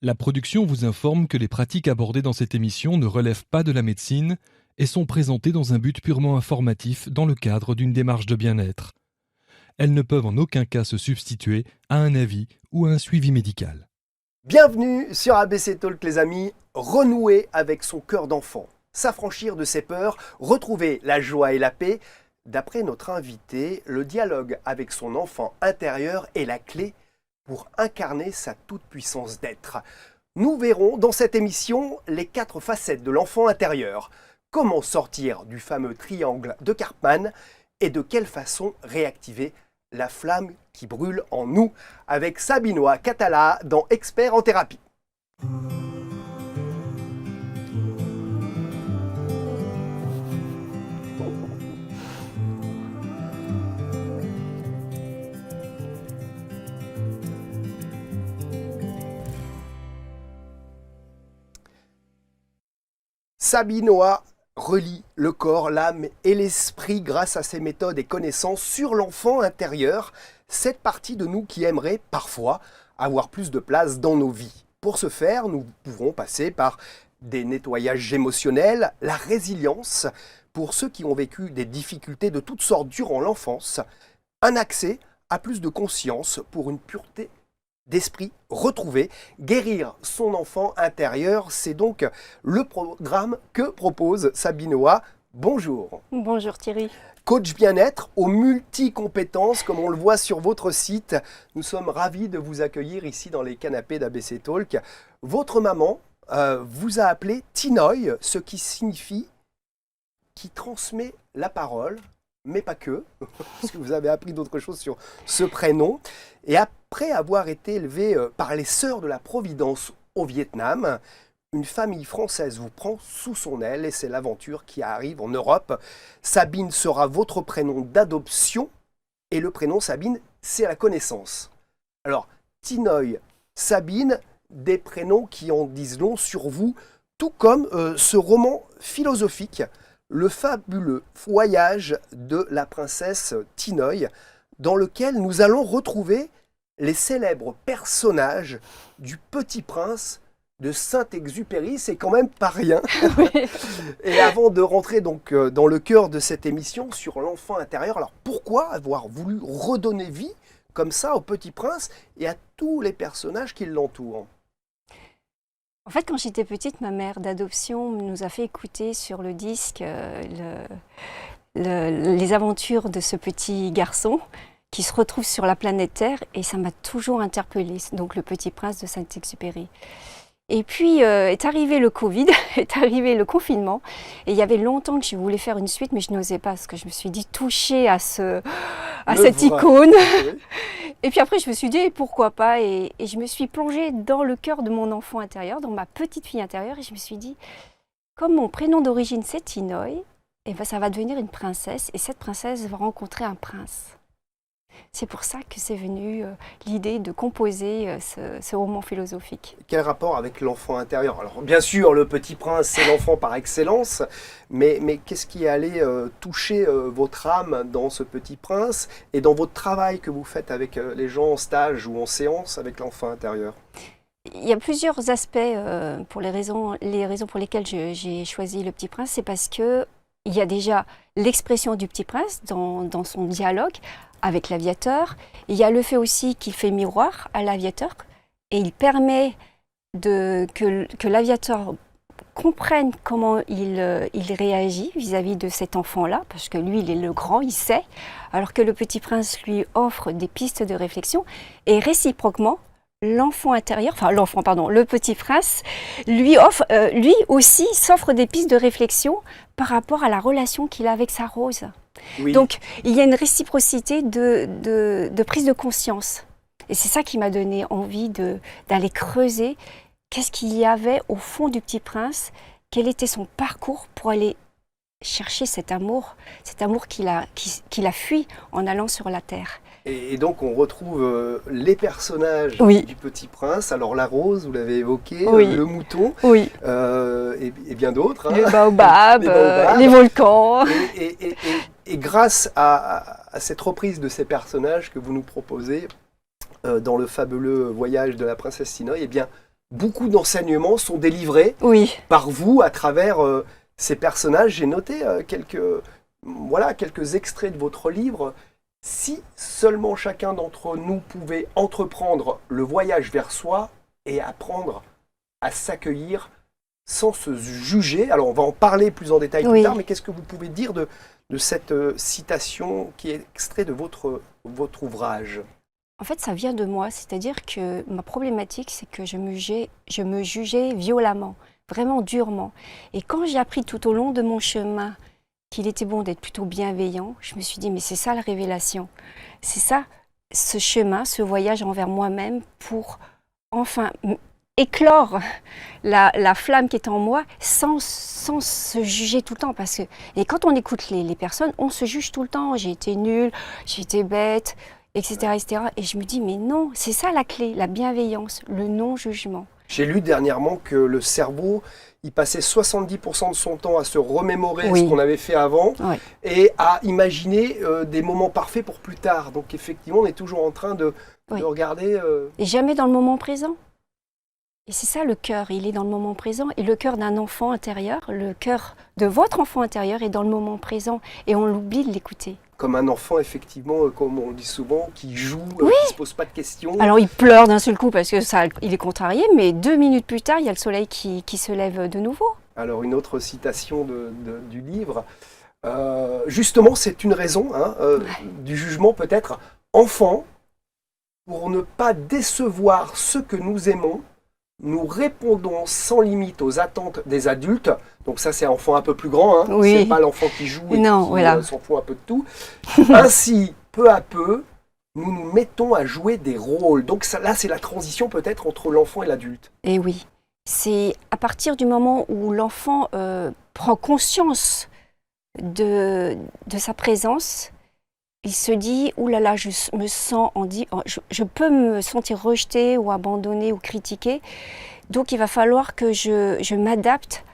La production vous informe que les pratiques abordées dans cette émission ne relèvent pas de la médecine et sont présentées dans un but purement informatif dans le cadre d'une démarche de bien-être. Elles ne peuvent en aucun cas se substituer à un avis ou à un suivi médical. Bienvenue sur ABC Talk les amis, renouer avec son cœur d'enfant, s'affranchir de ses peurs, retrouver la joie et la paix. D'après notre invité, le dialogue avec son enfant intérieur est la clé pour incarner sa toute-puissance d'être. Nous verrons dans cette émission les 4 facettes de l'enfant intérieur. Comment sortir du fameux triangle de Karpman et de quelle façon réactiver la flamme qui brûle en nous avec Sabinoa Catala dans Expert en thérapie. Sabinoa relie le corps, l'âme et l'esprit grâce à ses méthodes et connaissances sur l'enfant intérieur, cette partie de nous qui aimerait parfois avoir plus de place dans nos vies. Pour ce faire, nous pouvons passer par des nettoyages émotionnels, la résilience pour ceux qui ont vécu des difficultés de toutes sortes durant l'enfance, un accès à plus de conscience pour une pureté d'esprit retrouvé, guérir son enfant intérieur, c'est donc le programme que propose Sabinoa. Bonjour. Bonjour Thierry. Coach bien-être aux multi-compétences, comme on le voit sur votre site. Nous sommes ravis de vous accueillir ici dans les canapés d'ABC Talk. Votre maman vous a appelé Tinoy, ce qui signifie qui transmet la parole, mais pas que, parce que vous avez appris d'autres choses sur ce prénom. Et après avoir été élevé par les Sœurs de la Providence au Vietnam, une famille française vous prend sous son aile et c'est l'aventure qui arrive en Europe. Sabine sera votre prénom d'adoption et le prénom Sabine, c'est la connaissance. Alors, Tinoy, Sabine, des prénoms qui en disent long sur vous, tout comme ce roman philosophique, Le fabuleux voyage de la princesse Tinoy, dans lequel nous allons retrouver les célèbres personnages du Petit Prince de Saint-Exupéry, c'est quand même pas rien. Oui. Et avant de rentrer donc dans le cœur de cette émission sur l'enfant intérieur, alors pourquoi avoir voulu redonner vie comme ça au Petit Prince et à tous les personnages qui l'entourent ? En fait, quand j'étais petite, ma mère d'adoption nous a fait écouter sur le disque les aventures de ce petit garçon qui se retrouve sur la planète Terre et ça m'a toujours interpellée, donc le Petit Prince de Saint-Exupéry. Et puis est arrivé le Covid, est arrivé le confinement et il y avait longtemps que je voulais faire une suite mais je n'osais pas parce que je me suis dit touchée à cette icône. Oui. Et puis après je me suis dit pourquoi pas et je me suis plongée dans le cœur de mon enfant intérieur, dans ma petite fille intérieure et je me suis dit comme mon prénom d'origine c'est Tinoy, et ben ça va devenir une princesse et cette princesse va rencontrer un prince. C'est pour ça que c'est venu l'idée de composer ce roman philosophique. Quel rapport avec l'enfant intérieur ? Alors bien sûr, le Petit Prince, c'est l'enfant par excellence, mais qu'est-ce qui est allé toucher votre âme dans ce Petit Prince et dans votre travail que vous faites avec les gens en stage ou en séance avec l'enfant intérieur ? Il y a plusieurs aspects pour les raisons pour lesquelles j'ai choisi le Petit Prince. C'est parce que il y a déjà l'expression du Petit Prince dans son dialogue avec l'aviateur. Il y a le fait aussi qu'il fait miroir à l'aviateur et il permet que l'aviateur comprenne comment il réagit vis-à-vis de cet enfant-là, parce que lui, il est le grand, il sait, alors que le Petit Prince lui offre des pistes de réflexion et réciproquement, le Petit Prince lui aussi s'offre des pistes de réflexion par rapport à la relation qu'il a avec sa rose. Oui. Donc, il y a une réciprocité de prise de conscience. Et c'est ça qui m'a donné envie d'aller creuser qu'est-ce qu'il y avait au fond du Petit Prince, quel était son parcours pour aller chercher cet amour qu'il a fui en allant sur la terre. Et donc on retrouve les personnages du Petit Prince, alors la rose, vous l'avez évoqué, le mouton, et bien d'autres. Le baobab, les volcans. Et grâce à cette reprise de ces personnages que vous nous proposez dans le fabuleux voyage de la princesse Tinoy, eh bien beaucoup d'enseignements sont délivrés Oui. par vous à travers ces personnages. J'ai noté quelques extraits de votre livre. Si seulement chacun d'entre nous pouvait entreprendre le voyage vers soi et apprendre à s'accueillir sans se juger. Alors on va en parler plus en détail plus tard, mais qu'est-ce que vous pouvez dire de cette citation qui est extrait de votre ouvrage? En fait, ça vient de moi, c'est-à-dire que ma problématique, c'est que je me jugeais violemment, vraiment durement. Et quand j'ai appris tout au long de mon chemin qu'il était bon d'être plutôt bienveillant, je me suis dit, mais c'est ça la révélation. C'est ça, ce chemin, ce voyage envers moi-même pour enfin éclore la flamme qui est en moi sans se juger tout le temps. Et quand on écoute les personnes, on se juge tout le temps. J'ai été nulle, j'ai été bête, etc., etc. Et je me dis, mais non, c'est ça la clé, la bienveillance, le non-jugement. J'ai lu dernièrement que le cerveau, il passait 70% de son temps à se remémorer ce qu'on avait fait avant et à imaginer des moments parfaits pour plus tard. Donc effectivement, on est toujours en train de regarder... Et jamais dans le moment présent. Et c'est ça le cœur, il est dans le moment présent. Et le cœur d'un enfant intérieur, le cœur de votre enfant intérieur est dans le moment présent. Et on l'oublie de l'écouter. Comme un enfant, effectivement, comme on dit souvent, qui joue, qui ne se pose pas de questions. Alors il pleure d'un seul coup parce que il est contrarié, mais 2 minutes plus tard, il y a le soleil qui se lève de nouveau. Alors une autre citation du livre. Justement, c'est une raison du jugement peut-être. Enfant, pour ne pas décevoir ceux que nous aimons, nous répondons sans limite aux attentes des adultes. Donc ça, c'est un enfant un peu plus grand. C'est pas l'enfant qui joue et qui s'en fout un peu de tout. Ainsi, peu à peu, nous nous mettons à jouer des rôles. Donc là, c'est la transition peut-être entre l'enfant et l'adulte. Et oui, c'est à partir du moment où l'enfant prend conscience de sa présence, il se dit, ouh là là, je peux me sentir rejeté ou abandonné ou critiqué. Donc il va falloir que je m'adapte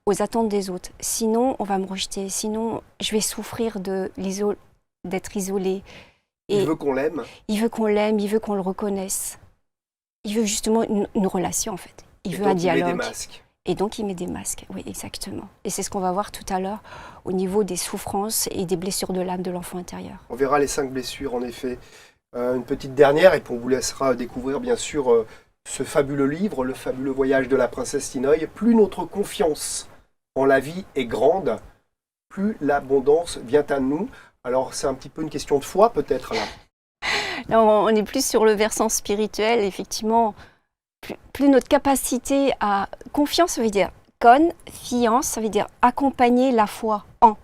aux attentes des autres. Sinon, on va me rejeter. Sinon, je vais souffrir d'être isolé. Et il veut qu'on l'aime. Il veut qu'on l'aime, il veut qu'on le reconnaisse. Il veut justement une relation, en fait. Il veut un dialogue. Il met des masques. Et donc, il met des masques, oui, exactement. Et c'est ce qu'on va voir tout à l'heure au niveau des souffrances et des blessures de l'âme de l'enfant intérieur. On verra les 5 blessures, en effet. Une petite dernière, et puis on vous laissera découvrir, bien sûr, ce fabuleux livre, Le fabuleux voyage de la princesse Tinoï. Plus notre confiance en la vie est grande, plus l'abondance vient à nous. Alors, c'est un petit peu une question de foi, peut-être, là. Là, on est plus sur le versant spirituel, effectivement. Plus notre capacité à confiance, ça veut dire confiance, ça veut dire accompagner la foi en.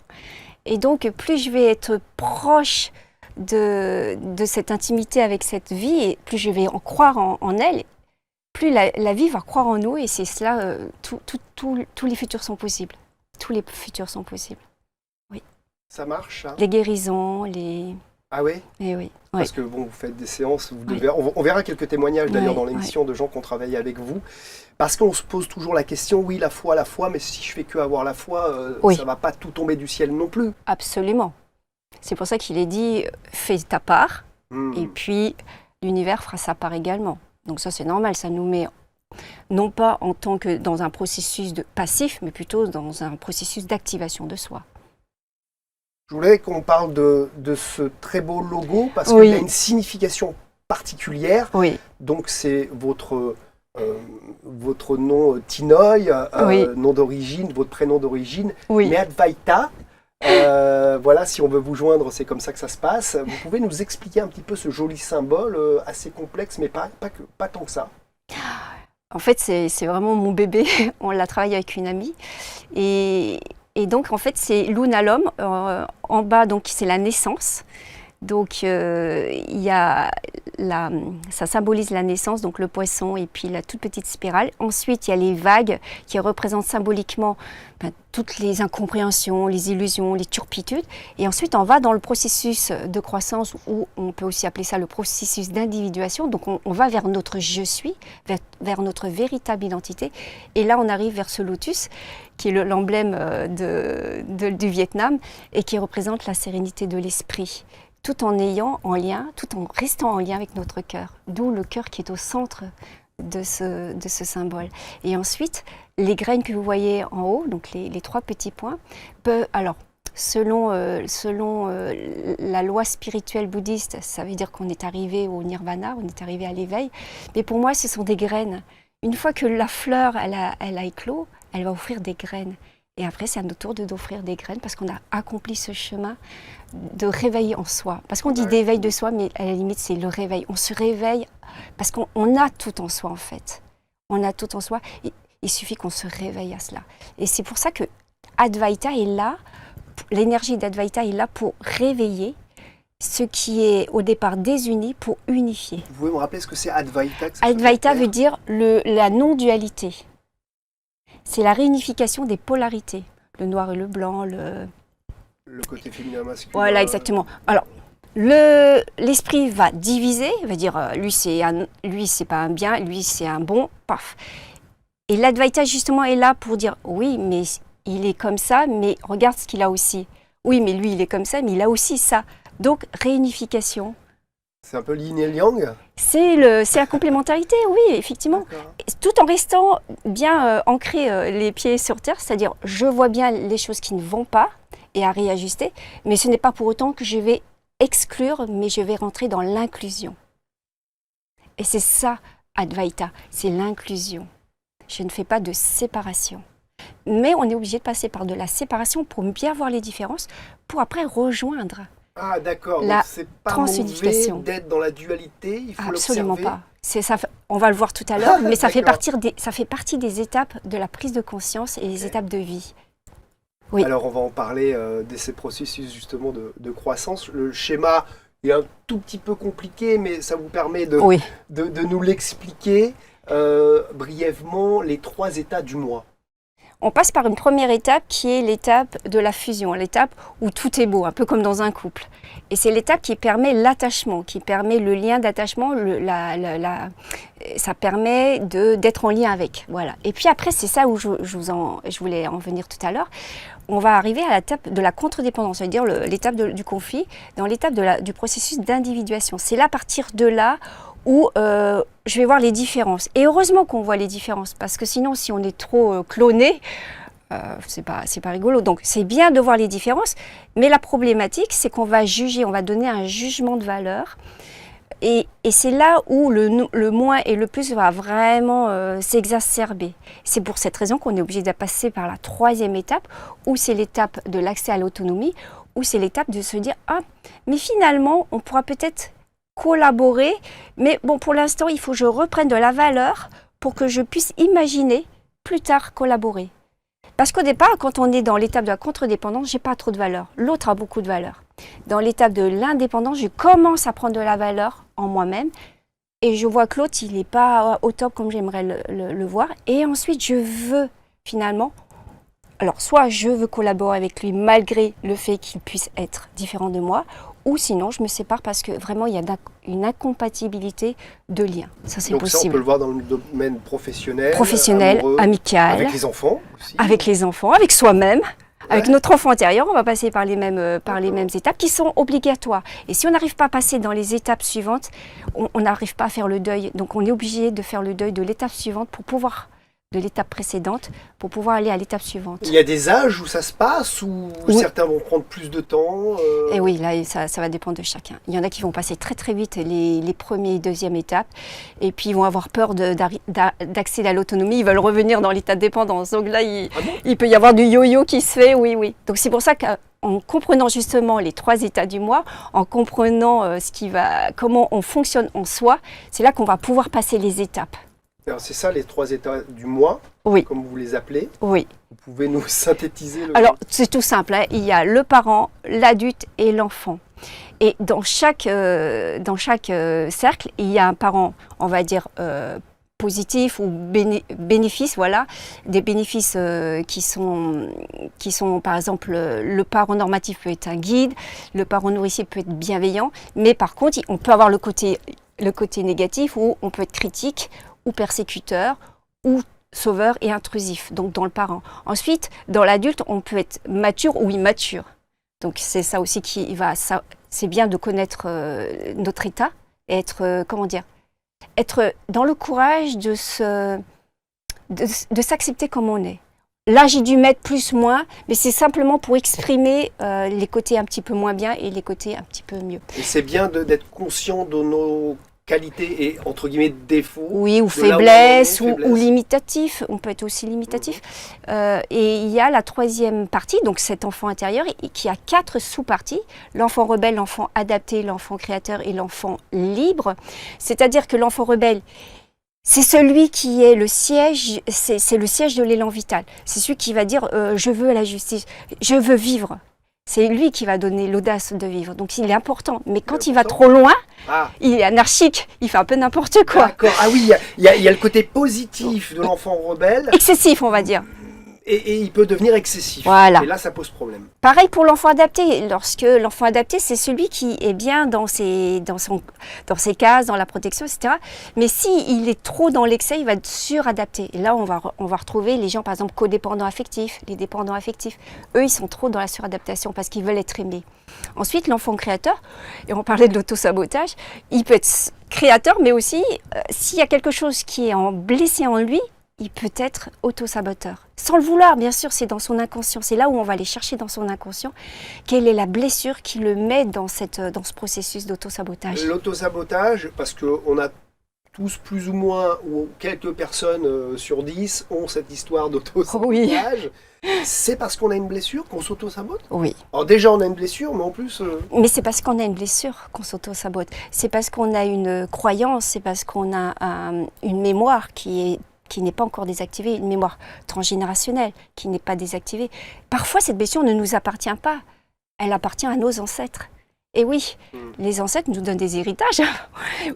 Et donc, plus je vais être proche de cette intimité avec cette vie, et plus je vais en croire en elle, plus la vie va croire en nous, et c'est cela, tous les futurs sont possibles. Tous les futurs sont possibles. Oui. Ça marche, ça ? Les guérisons, les... Ah oui ? Eh oui. Parce que bon, vous faites des séances, on verra quelques témoignages d'ailleurs dans l'émission de gens qui ont travaillé avec vous. Parce qu'on se pose toujours la question, oui, la foi, mais si je fais que avoir la foi, ça ne va pas tout tomber du ciel non plus. Absolument. C'est pour ça qu'il est dit, fais ta part, et puis l'univers fera sa part également. Donc ça, c'est normal, ça nous met non pas en tant que dans un processus passif, mais plutôt dans un processus d'activation de soi. Je voulais qu'on parle de ce très beau logo, parce qu'il y a une signification particulière. Oui. Donc c'est votre nom Tinoï, nom d'origine, votre prénom d'origine, mais Advaita. Voilà, si on veut vous joindre, c'est comme ça que ça se passe. Vous pouvez nous expliquer un petit peu ce joli symbole assez complexe, mais pas tant que ça. En fait, c'est vraiment mon bébé. On l'a travaillé avec une amie. Et donc, en fait, c'est Lunalom. En bas, donc, c'est la naissance. Donc, il y a ça symbolise la naissance, donc le poisson et puis la toute petite spirale. Ensuite, il y a les vagues qui représentent symboliquement toutes les incompréhensions, les illusions, les turpitudes. Et ensuite, on va dans le processus de croissance, ou on peut aussi appeler ça le processus d'individuation. Donc, on va vers notre « je suis », vers notre véritable identité. Et là, on arrive vers ce lotus, qui est l'emblème du Vietnam et qui représente la sérénité de l'esprit, tout en restant en lien avec notre cœur. D'où le cœur qui est au centre de ce symbole. Et ensuite, les graines que vous voyez en haut, donc les 3 petits points, alors, selon la loi spirituelle bouddhiste, ça veut dire qu'on est arrivé au nirvana, on est arrivé à l'éveil. Mais pour moi, ce sont des graines. Une fois que la fleur, elle a éclos, elle va offrir des graines. Et après, c'est à notre tour d'offrir des graines parce qu'on a accompli ce chemin de réveil en soi. Parce qu'on dit d'éveil de soi, mais à la limite, c'est le réveil. On se réveille parce qu'on a tout en soi, en fait. On a tout en soi. Il suffit qu'on se réveille à cela. Et c'est pour ça que Advaita est là, l'énergie d'Advaita est là pour réveiller ce qui est au départ désuni pour unifier. Vous pouvez me rappeler ce que c'est Advaita? Advaita veut dire la non-dualité. C'est la réunification des polarités, le noir et le blanc, le côté féminin masculin. Voilà, exactement. Alors, l'esprit va diviser, va dire lui c'est pas un bien, lui c'est un bon, paf. Et l'Advaita justement est là pour dire oui, mais il est comme ça, mais regarde ce qu'il a aussi. Oui, mais lui il est comme ça, mais il a aussi ça. Donc réunification. C'est un peu yin et yang. C'est la complémentarité, oui, effectivement. Tout en restant bien ancré les pieds sur terre, c'est-à-dire je vois bien les choses qui ne vont pas et à réajuster, mais ce n'est pas pour autant que je vais exclure, mais je vais rentrer dans l'inclusion. Et c'est ça, Advaita, c'est l'inclusion. Je ne fais pas de séparation. Mais on est obligé de passer par de la séparation pour bien voir les différences, pour après rejoindre. Ah d'accord, la c'est pas mauvais d'être dans la dualité, il faut absolument l'observer. Pas. On va le voir tout à l'heure, mais ça fait partie des étapes de la prise de conscience et les étapes de vie. Oui. Alors on va en parler de ces processus justement de croissance. Le schéma est un tout petit peu compliqué, mais ça vous permet de nous l'expliquer brièvement, les 3 états du moi. On passe par une première étape qui est l'étape de la fusion, l'étape où tout est beau, un peu comme dans un couple. Et c'est l'étape qui permet l'attachement, qui permet le lien d'attachement, ça permet d'être en lien avec. Voilà. Et puis après, c'est ça où je voulais en venir tout à l'heure. On va arriver à l'étape de la contre-dépendance, c'est-à-dire l'étape du conflit, dans l'étape du processus d'individuation. C'est là, à partir de là, où je vais voir les différences. Et heureusement qu'on voit les différences, parce que sinon, si on est trop cloné, c'est pas rigolo. Donc, c'est bien de voir les différences, mais la problématique, c'est qu'on va juger, on va donner un jugement de valeur. Et c'est là où le moins et le plus va vraiment s'exacerber. C'est pour cette raison qu'on est obligé de passer par la 3e étape, où c'est l'étape de l'accès à l'autonomie, où c'est l'étape de se dire « Ah, mais finalement, on pourra peut-être collaborer, mais bon, pour l'instant, il faut que je reprenne de la valeur pour que je puisse imaginer plus tard collaborer. » Parce qu'au départ, quand on est dans l'étape de la contre-dépendance, j'ai pas trop de valeur. L'autre a beaucoup de valeur. Dans l'étape de l'indépendance, je commence à prendre de la valeur en moi-même et je vois que l'autre, il n'est pas au top comme j'aimerais le voir. Et ensuite, je veux finalement, alors soit je veux collaborer avec lui malgré le fait qu'il puisse être différent de moi, ou sinon je me sépare parce que vraiment il y a une incompatibilité de liens. Ça c'est possible. Donc ça on peut le voir dans le domaine professionnel, amoureux, amical, avec les enfants aussi. Avec les enfants, avec soi-même. Avec notre enfant intérieur, on va passer par les mêmes étapes qui sont obligatoires. Et si on n'arrive pas à passer dans les étapes suivantes, on n'arrive pas à faire le deuil. Donc on est obligé de faire le deuil de l'étape suivante de l'étape précédente pour pouvoir aller à l'étape suivante. Il y a des âges où ça se passe, où certains vont prendre plus de temps Et oui, là, ça va dépendre de chacun. Il y en a qui vont passer très très vite les premières et deuxièmes étapes, et puis ils vont avoir peur d'accéder à l'autonomie, ils veulent revenir dans l'état de dépendance. Donc là, il peut y avoir du yo-yo qui se fait, oui. Donc c'est pour ça qu'en comprenant justement les 3 états du moi, en comprenant comment on fonctionne en soi, c'est là qu'on va pouvoir passer les étapes. Alors c'est ça les 3 états du moi, comme vous les appelez. Oui. Vous pouvez nous synthétiser Alors c'est tout simple, hein. Il y a le parent, l'adulte et l'enfant. Et dans chaque cercle, il y a un parent, on va dire, positif ou bénéfice, voilà. Des bénéfices qui sont, par exemple, le parent normatif peut être un guide, le parent nourricier peut être bienveillant, mais par contre, on peut avoir le côté négatif où on peut être critique, ou persécuteur, ou sauveur et intrusif, donc dans le parent. Ensuite, dans l'adulte, on peut être mature ou immature. Donc c'est ça aussi c'est bien de connaître notre état et être, être dans le courage de s'accepter comme on est. Là, j'ai dû mettre plus, moins, mais c'est simplement pour exprimer les côtés un petit peu moins bien et les côtés un petit peu mieux. Et c'est bien d'être conscient de nos qualités et, entre guillemets, défauts. Oui, ou de là où faiblesse, on en est, ou limitatif. On peut être aussi limitatif. Et il y a la troisième partie, donc cet enfant intérieur, qui a 4 sous-parties. L'enfant rebelle, l'enfant adapté, l'enfant créateur et l'enfant libre. C'est-à-dire que l'enfant rebelle, c'est celui qui est le siège, c'est le siège de l'élan vital. C'est celui qui va dire je veux la justice, je veux vivre. C'est lui qui va donner l'audace de vivre. Donc il est important. Mais quand il va trop loin, il est anarchique, il fait un peu n'importe quoi. D'accord. Ah oui, il y a le côté positif de l'enfant rebelle. Excessif, on va dire. Et il peut devenir excessif. Voilà. Et là, ça pose problème. Pareil pour l'enfant adapté. Lorsque l'enfant adapté, c'est celui qui est bien dans ses cases, dans la protection, etc. Mais s'il est trop dans l'excès, il va être suradapté. Et là, on va retrouver les gens, par exemple, codépendants affectifs, les dépendants affectifs. Eux, ils sont trop dans la suradaptation parce qu'ils veulent être aimés. Ensuite, l'enfant créateur, et on parlait de l'autosabotage, il peut être créateur, mais aussi, s'il y a quelque chose qui est blessé en lui, il peut être autosaboteur. Sans le vouloir, bien sûr, c'est dans son inconscient. C'est là où on va aller chercher dans son inconscient quelle est la blessure qui le met dans ce processus d'autosabotage. L'autosabotage, parce qu'on a tous plus ou moins, ou quelques personnes sur 10 ont cette histoire d'autosabotage. Oui. C'est parce qu'on a une blessure qu'on s'auto-sabote? Oui. Alors déjà, on a une blessure, mais en plus... Mais c'est parce qu'on a une blessure qu'on s'auto-sabote. C'est parce qu'on a une croyance, c'est parce qu'on a une mémoire qui n'est pas encore désactivée, une mémoire transgénérationnelle qui n'est pas désactivée. Parfois, cette blessure ne nous appartient pas. Elle appartient à nos ancêtres. Et oui, les ancêtres nous donnent des héritages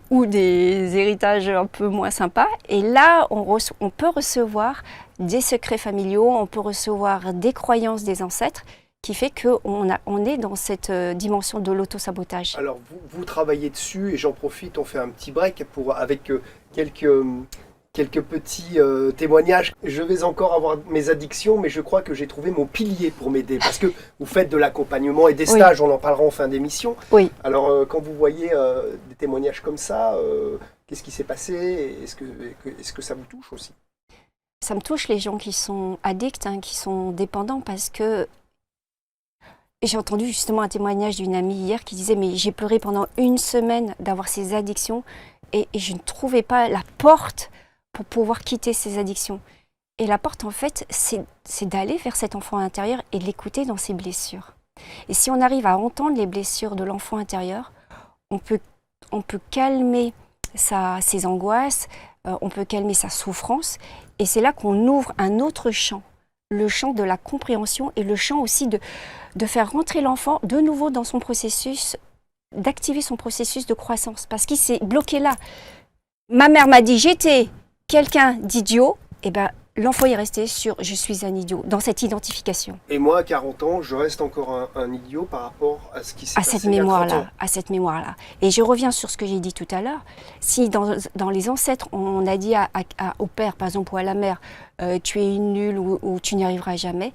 ou des héritages un peu moins sympas. Et là, on peut recevoir des secrets familiaux, on peut recevoir des croyances des ancêtres qui fait qu'on est dans cette dimension de l'autosabotage. Alors, vous travaillez dessus et j'en profite, on fait un petit break avec quelques petits témoignages. Je vais encore avoir mes addictions, mais je crois que j'ai trouvé mon pilier pour m'aider. Parce que vous faites de l'accompagnement et des stages, on en parlera en fin d'émission. Oui. Alors, quand vous voyez des témoignages comme ça, qu'est-ce qui s'est passé? Est-ce que ça vous touche aussi? Ça me touche les gens qui sont addicts, qui sont dépendants, parce que j'ai entendu justement un témoignage d'une amie hier qui disait « mais j'ai pleuré pendant 1 semaine d'avoir ces addictions et je ne trouvais pas la porte pour pouvoir quitter ces addictions. » Et la porte, en fait, c'est d'aller vers cet enfant intérieur et de l'écouter dans ses blessures. Et si on arrive à entendre les blessures de l'enfant intérieur, on peut calmer ses angoisses, on peut calmer sa souffrance. Et c'est là qu'on ouvre un autre champ, le champ de la compréhension et le champ aussi de faire rentrer l'enfant de nouveau dans son processus, d'activer son processus de croissance. Parce qu'il s'est bloqué là. Ma mère m'a dit j'étais quelqu'un d'idiot, et ben l'enfant est resté sur « je suis un idiot », dans cette identification. Et moi, à 40 ans, je reste encore un idiot par rapport à ce qui s'est passé il y a 30 ans. À cette mémoire-là. Et je reviens sur ce que j'ai dit tout à l'heure. Si dans les ancêtres, on a dit au père, par exemple, ou à la mère, tu es une nulle ou tu n'y arriveras jamais,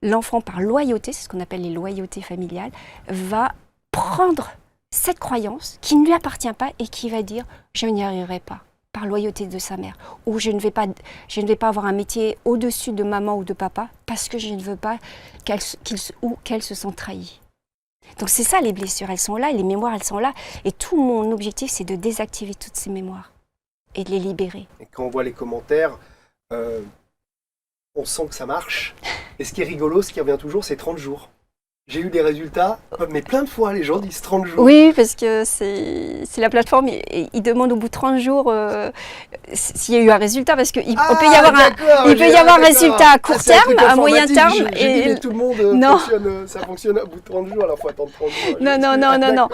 l'enfant, par loyauté, c'est ce qu'on appelle les loyautés familiales, va prendre cette croyance qui ne lui appartient pas et qui va dire « je n'y arriverai pas ». Par loyauté de sa mère, ou je ne vais pas avoir un métier au-dessus de maman ou de papa parce que je ne veux pas qu'elle se sente trahie. Donc c'est ça les blessures, elles sont là, les mémoires elles sont là, et tout mon objectif c'est de désactiver toutes ces mémoires et de les libérer. Et quand on voit les commentaires, on sent que ça marche, et ce qui est rigolo, ce qui revient toujours, c'est 30 jours. J'ai eu des résultats, mais plein de fois, les gens disent 30 jours. Oui, parce que c'est la plateforme, ils demandent au bout de 30 jours s'il y a eu un résultat, parce qu'il peut y avoir un résultat à court terme, à moyen terme. Et tout le monde ça fonctionne au bout de 30 jours, alors il faut attendre 30 jours. Non.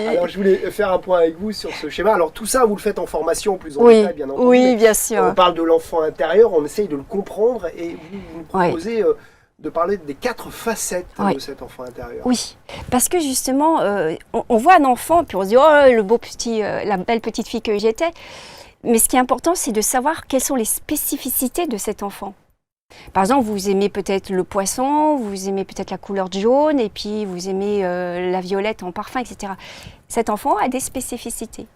Alors je voulais faire un point avec vous sur ce schéma. Alors tout ça, vous le faites en formation, plus en détail, bien entendu. Oui, bien sûr. On parle de l'enfant intérieur, on essaye de le comprendre, et vous nous proposez... de parler des 4 facettes de cet enfant intérieur. Oui, parce que justement, on voit un enfant, puis on se dit « oh, la belle petite fille que j'étais ». Mais ce qui est important, c'est de savoir quelles sont les spécificités de cet enfant. Par exemple, vous aimez peut-être le poisson, vous aimez peut-être la couleur jaune, et puis vous aimez la violette en parfum, etc. Cet enfant a des spécificités.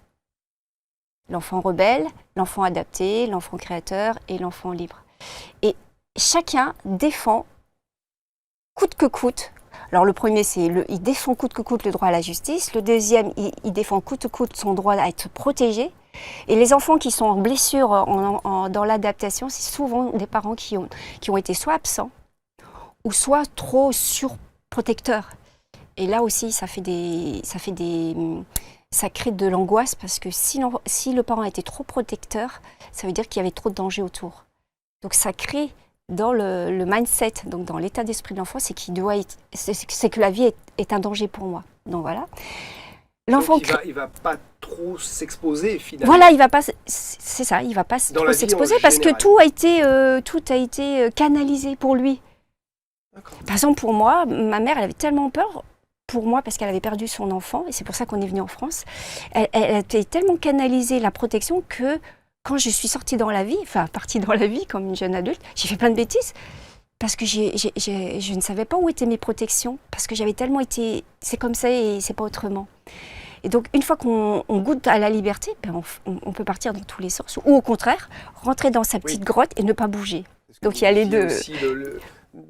L'enfant rebelle, l'enfant adapté, l'enfant créateur et l'enfant libre. Et chacun défend coûte que coûte. Alors le premier, il défend coûte que coûte le droit à la justice. Le deuxième, il défend coûte que coûte son droit à être protégé. Et les enfants qui sont en blessure dans l'adaptation, c'est souvent des parents qui ont été soit absents ou soit trop surprotecteurs. Et là aussi, ça crée de l'angoisse parce que si le parent était trop protecteur, ça veut dire qu'il y avait trop de danger autour. Donc ça crée dans le mindset, donc dans l'état d'esprit de l'enfant, c'est que la vie est un danger pour moi. Donc voilà. L'enfant il va pas trop s'exposer finalement. Voilà, il va pas trop s'exposer parce que tout a été canalisé pour lui. Par exemple, pour moi, ma mère, elle avait tellement peur pour moi parce qu'elle avait perdu son enfant et c'est pour ça qu'on est venu en France. Elle avait tellement canalisé la protection que quand je suis partie dans la vie comme une jeune adulte, j'ai fait plein de bêtises parce que je ne savais pas où étaient mes protections parce que j'avais tellement été, c'est comme ça et c'est pas autrement. Et donc, une fois qu'on goûte à la liberté, on peut partir dans tous les sens. Ou au contraire, rentrer dans sa petite grotte et ne pas bouger. Donc, il y a les deux. Aussi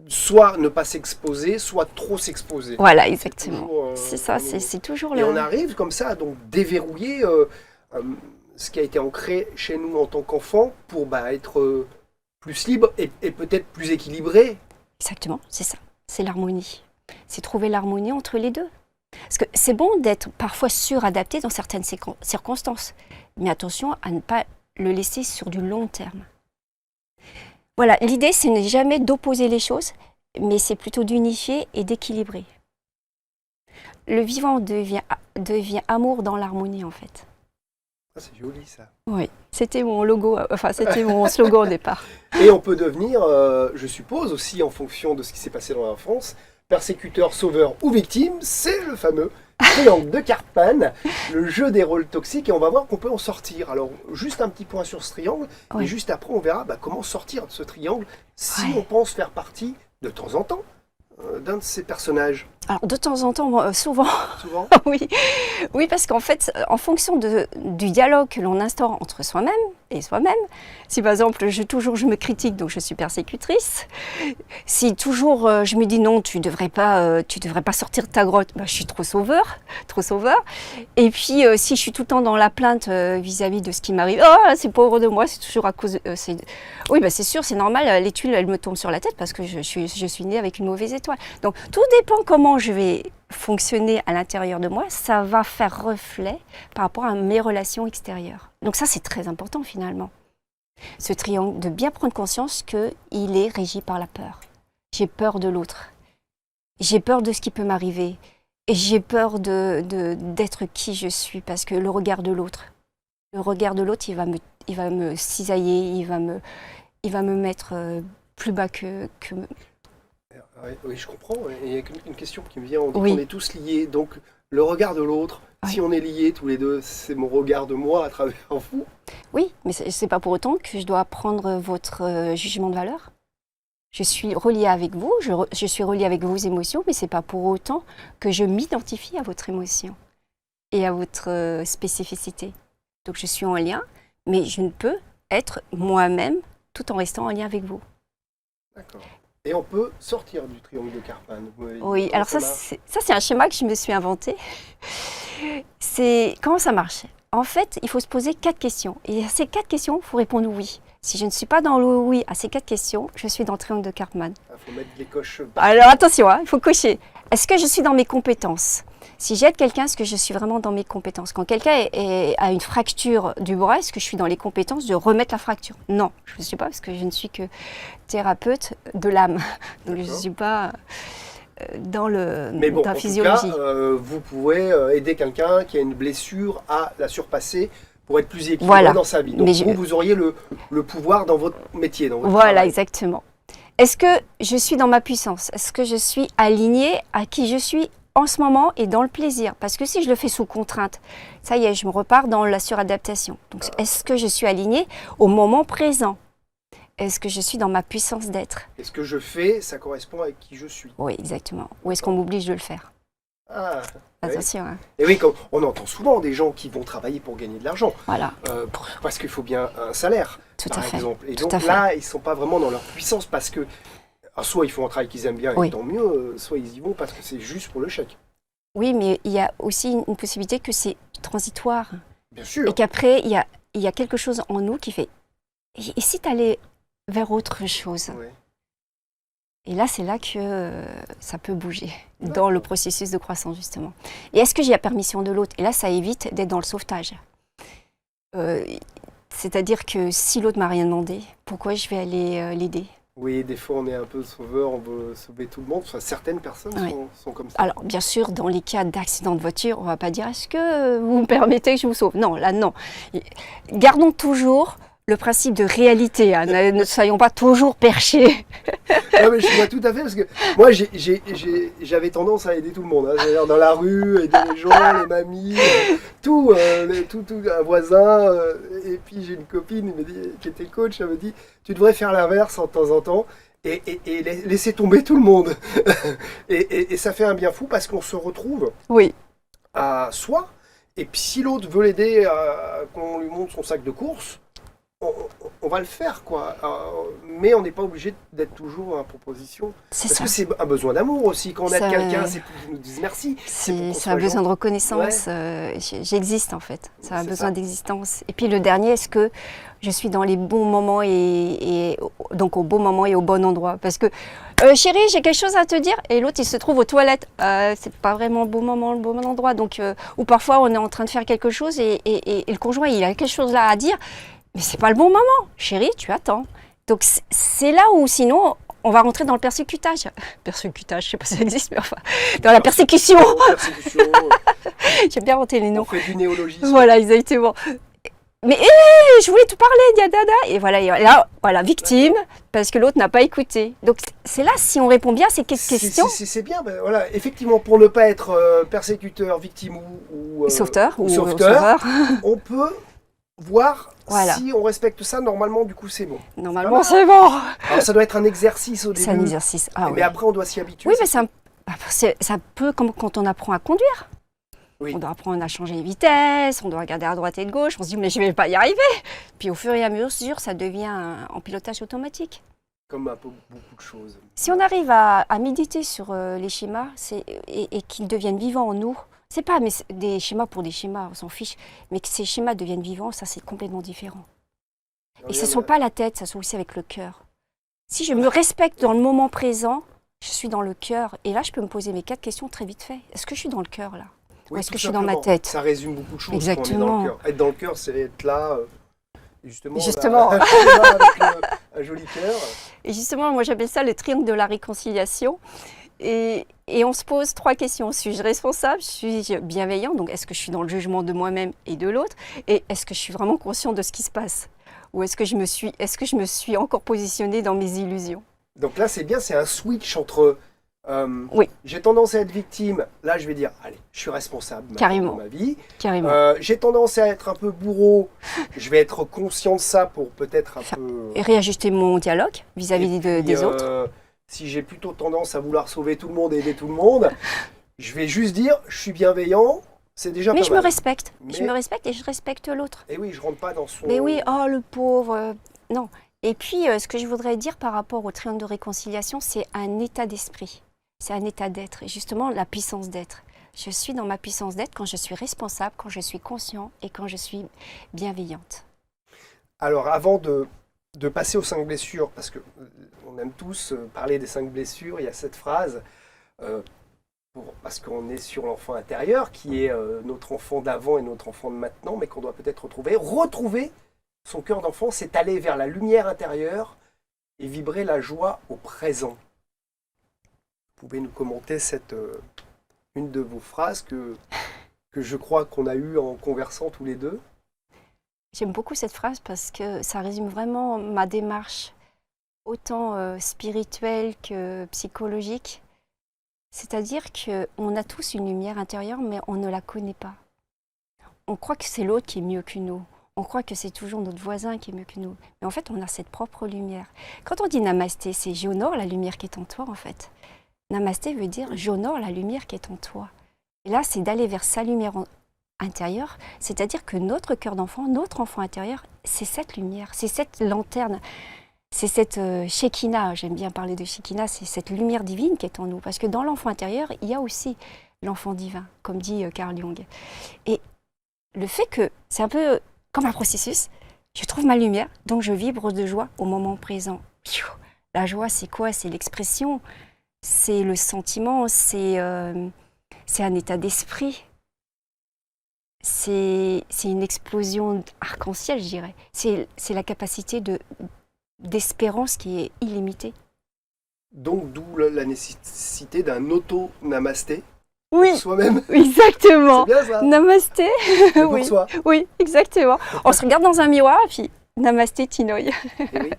soit ne pas s'exposer, soit trop s'exposer. Voilà, exactement. C'est ça, c'est toujours Et on arrive comme ça à donc déverrouiller ce qui a été ancré chez nous en tant qu'enfant pour être plus libre et peut-être plus équilibré. Exactement, c'est ça. C'est l'harmonie. C'est trouver l'harmonie entre les deux. Parce que c'est bon d'être parfois suradapté dans certaines circonstances, mais attention à ne pas le laisser sur du long terme. Voilà, l'idée, ce n'est jamais d'opposer les choses, mais c'est plutôt d'unifier et d'équilibrer. Le vivant devient amour dans l'harmonie, en fait. Ah, c'est joli, ça. Oui, c'était mon logo, c'était mon slogan au départ. Et on peut devenir, je suppose aussi en fonction de ce qui s'est passé dans l'enfance, persécuteur, sauveur ou victime, c'est le fameux triangle de Karpman, le jeu des rôles toxiques, et on va voir qu'on peut en sortir. Alors, juste un petit point sur ce triangle, et juste après, on verra comment sortir de ce triangle si on pense faire partie, de temps en temps, d'un de ces personnages. Alors, de temps en temps, souvent. Souvent Oui, parce qu'en fait, en fonction du dialogue que l'on instaure entre soi-même et soi-même, si par exemple, je me critique, donc je suis persécutrice, si toujours je me dis non, tu devrais pas sortir de ta grotte, je suis trop sauveur. Et puis, si je suis tout le temps dans la plainte vis-à-vis de ce qui m'arrive, oh, c'est pauvre de moi, c'est toujours à cause Oui, c'est sûr, c'est normal, les tuiles, elles me tombent sur la tête parce que je suis née avec une mauvaise étoile. Donc, tout dépend comment je vais fonctionner à l'intérieur de moi, ça va faire reflet par rapport à mes relations extérieures. Donc ça, c'est très important finalement. Ce triangle, de bien prendre conscience qu'il est régi par la peur. J'ai peur de l'autre. J'ai peur de ce qui peut m'arriver. Et j'ai peur d'être qui je suis parce que le regard de l'autre, il va me cisailler, il va me mettre plus bas que Oui, je comprends. Et il y a une question qui me vient. On dit qu'on est tous liés. Donc, le regard de l'autre, si on est liés tous les deux, c'est mon regard de moi à travers vous. Oui, mais c'est pas pour autant que je dois prendre votre jugement de valeur. Je suis reliée avec vous, je suis reliée avec vos émotions, mais c'est pas pour autant que je m'identifie à votre émotion et à votre spécificité. Donc, je suis en lien, mais je ne peux être moi-même tout en restant en lien avec vous. D'accord. Et on peut sortir du triangle de Karpman. Oui, alors ça c'est un schéma que je me suis inventé. Comment ça marche? En fait, il faut se poser 4 questions. Et à ces 4 questions, il faut répondre oui. Si je ne suis pas dans le oui à ces 4 questions, je suis dans le triangle de Karpman. Il faut mettre les coches. Alors attention, il faut cocher. Est-ce que je suis dans mes compétences? Si j'aide quelqu'un, est-ce que je suis vraiment dans mes compétences? Quand quelqu'un a une fracture du bras, est-ce que je suis dans les compétences de remettre la fracture? Non, je ne suis pas parce que je ne suis que thérapeute de l'âme. Donc je ne suis pas dans la physiologie. Mais bon, en tout cas, vous pouvez aider quelqu'un qui a une blessure à la surpasser pour être plus équilibré dans sa vie. Donc vous auriez le pouvoir dans votre métier, dans votre travail. Exactement. Est-ce que je suis dans ma puissance? Est-ce que je suis alignée à qui je suis en ce moment et dans le plaisir? Parce que si je le fais sous contrainte, ça y est, je me repars dans la suradaptation. Donc, est-ce que je suis alignée au moment présent? Est-ce que je suis dans ma puissance d'être? Est-ce que je fais, ça correspond à qui je suis? Oui, exactement. Ou est-ce qu'on m'oblige de le faire? Ah, Attention. Hein. Et oui, on entend souvent des gens qui vont travailler pour gagner de l'argent. Voilà. Parce qu'il faut bien un salaire, Tout par à fait. exemple. Et Tout donc à fait. là, ils ne sont pas vraiment dans leur puissance parce que soit ils font un travail qu'ils aiment bien, et Oui. tant mieux, soit ils y vont parce que c'est juste pour le chèque. Oui, mais il y a aussi une possibilité que c'est transitoire. Bien sûr. Et qu'après, il y a quelque chose en nous qui fait « Et si tu allais vers autre chose ?» Ouais. Et là, c'est là que ça peut bouger dans D'accord. le processus de croissance, justement. Et est-ce que j'ai la permission de l'autre? Et là, ça évite d'être dans le sauvetage. C'est-à-dire que si l'autre m'a rien demandé, pourquoi je vais aller l'aider? Oui, des fois on est un peu sauveur, on veut sauver tout le monde. Enfin, certaines personnes Oui. sont comme ça. Alors, bien sûr, dans les cas d'accident de voiture, on ne va pas dire « Est-ce que vous me permettez que je vous sauve ?» Non, là, non. Gardons toujours le principe de réalité. Hein. Ne soyons pas toujours perchés. Non, mais je vois tout à fait parce que moi j'avais tendance à aider tout le monde. Hein. C'est-à-dire dans la rue, aider les gens, les mamies, tout, un voisin. Et puis j'ai une copine qui était coach, elle me dit tu devrais faire l'inverse en temps en temps et laisser tomber tout le monde. et ça fait un bien fou parce qu'on se retrouve Oui, à soi. Et puis si l'autre veut l'aider, qu'on lui montre son sac de course, on va le faire, quoi. Mais on n'est pas obligé d'être toujours en proposition. c'est Parce ça. que c'est un besoin d'amour aussi. Quand on aide Ça- quelqu'un, c'est pour qu'ils nous disent merci. C'est pour qu'on un soit besoin de gentil. reconnaissance. J'existe en fait. C'est un C'est besoin ça. d'existence. Et puis le dernier, est-ce que je suis dans les bons moments et donc au bon moment et au bon endroit? Parce que chérie, j'ai quelque chose à te dire. Et l'autre, il se trouve aux toilettes. C'est pas vraiment le bon moment, le bon endroit. Donc, ou parfois, on est en train de faire quelque chose et le conjoint, il a quelque chose là à dire. Mais c'est pas le bon moment. Chérie, tu attends. Donc, c'est là où sinon, on va rentrer dans le persécutage. Persécutage, je sais pas si ça existe, mais enfin, dans la persécution. Persécution, J'aime bien inventer les on noms. fait du néologisme. Voilà, exactement. Mais je voulais tout parler, dada. Et voilà, voilà, victime, parce que l'autre n'a pas écouté. Donc c'est là, si on répond bien à ces questions, C'est bien, ben, voilà. Effectivement, pour ne pas être persécuteur, victime ou sauveteur ou ou sauveteur, on peut voir Voilà. si on respecte ça. Normalement, du coup, c'est bon. normalement c'est bon. Alors, ça doit être un exercice au début. C'est un exercice. Ah, mais oui. après, on doit s'y habituer. Oui, mais ça peut, comme quand on apprend à conduire. Oui. On doit apprendre à changer les vitesses, on doit regarder à droite et à gauche, on se dit mais je ne vais pas y arriver. Puis au fur et à mesure, ça devient en pilotage automatique. Comme un peu beaucoup de choses. Si on arrive à méditer sur les schémas et qu'ils deviennent vivants en nous, c'est pas des schémas pour des schémas, on s'en fiche, mais que ces schémas deviennent vivants, ça c'est complètement différent. Et que ce ne soit pas la tête, ça soit aussi avec le cœur. Si je me respecte dans le moment présent, je suis dans le cœur. Et là, je peux me poser mes 4 questions très vite fait. Est-ce que je suis dans le cœur là? Ou est-ce tout que je suis dans ma simplement. tête? Ça résume beaucoup de choses. Exactement. Quand on est dans le cœur. Être dans le cœur, c'est être là. Justement. Justement. Là, avec un joli cœur. Et justement, moi j'appelle ça le triangle de la réconciliation. Et on se pose 3 questions. Suis-je responsable? Suis-je bienveillant? Donc est-ce que je suis dans le jugement de moi-même et de l'autre? Et est-ce que je suis vraiment conscient de ce qui se passe? Ou est-ce que je me suis encore positionnée dans mes illusions? Donc là, c'est bien, c'est un switch entre. Oui. J'ai tendance à être victime. Là, je vais dire, allez, je suis responsable maintenant Carrément. de ma vie. Carrément. J'ai tendance à être un peu bourreau. Je vais être conscient de ça pour peut-être un peu. Et réajuster mon dialogue vis-à-vis Et puis, des autres. Si j'ai plutôt tendance à vouloir sauver tout le monde et aider tout le monde, je vais juste dire, je suis bienveillant. C'est déjà Mais pas je me mal. respecte. Je Mais- me respecte et je respecte l'autre. Et oui, je rentre pas dans son. Mais oui, oh le pauvre. Non. Et puis, ce que je voudrais dire par rapport au triangle de réconciliation, c'est un état d'esprit. C'est un état d'être. Et justement, la puissance d'être. Je suis dans ma puissance d'être quand je suis responsable, quand je suis conscient et quand je suis bienveillante. Alors, avant de passer aux 5 blessures, parce que on aime tous parler des 5 blessures, il y a cette phrase, parce qu'on est sur l'enfant intérieur, qui est notre enfant d'avant et notre enfant de maintenant, mais qu'on doit peut-être retrouver. Retrouver son cœur d'enfant, c'est aller vers la lumière intérieure et vibrer la joie au présent. Vous pouvez nous commenter une de vos phrases que je crois qu'on a eue en conversant tous les deux. J'aime beaucoup cette phrase parce que ça résume vraiment ma démarche, autant spirituelle que psychologique. C'est-à-dire qu'on a tous une lumière intérieure, mais on ne la connaît pas. On croit que c'est l'autre qui est mieux que nous. On croit que c'est toujours notre voisin qui est mieux que nous. Mais en fait, on a cette propre lumière. Quand on dit namasté, c'est j'honore la lumière qui est en toi, en fait. Namasté veut dire j'honore la lumière qui est en toi. Et là, c'est d'aller vers sa lumière intérieure, c'est-à-dire que notre cœur d'enfant, notre enfant intérieur, c'est cette lumière, c'est cette lanterne, c'est cette Shekinah, j'aime bien parler de Shekinah, c'est cette lumière divine qui est en nous. Parce que dans l'enfant intérieur, il y a aussi l'enfant divin, comme dit Carl Jung. Et le fait que c'est un peu comme un processus, je trouve ma lumière, donc je vibre de joie au moment présent. La joie, c'est quoi? C'est l'expression, c'est le sentiment, c'est un état d'esprit. C'est une explosion arc-en-ciel, je dirais. C'est la capacité d'espérance qui est illimitée. Donc, d'où la nécessité d'un auto-namasté Oui, pour soi-même. exactement. C'est bien ça. Namasté. Et pour Oui, soi. oui, exactement. On se regarde dans un miroir et puis namasté Tinoï. Eh oui.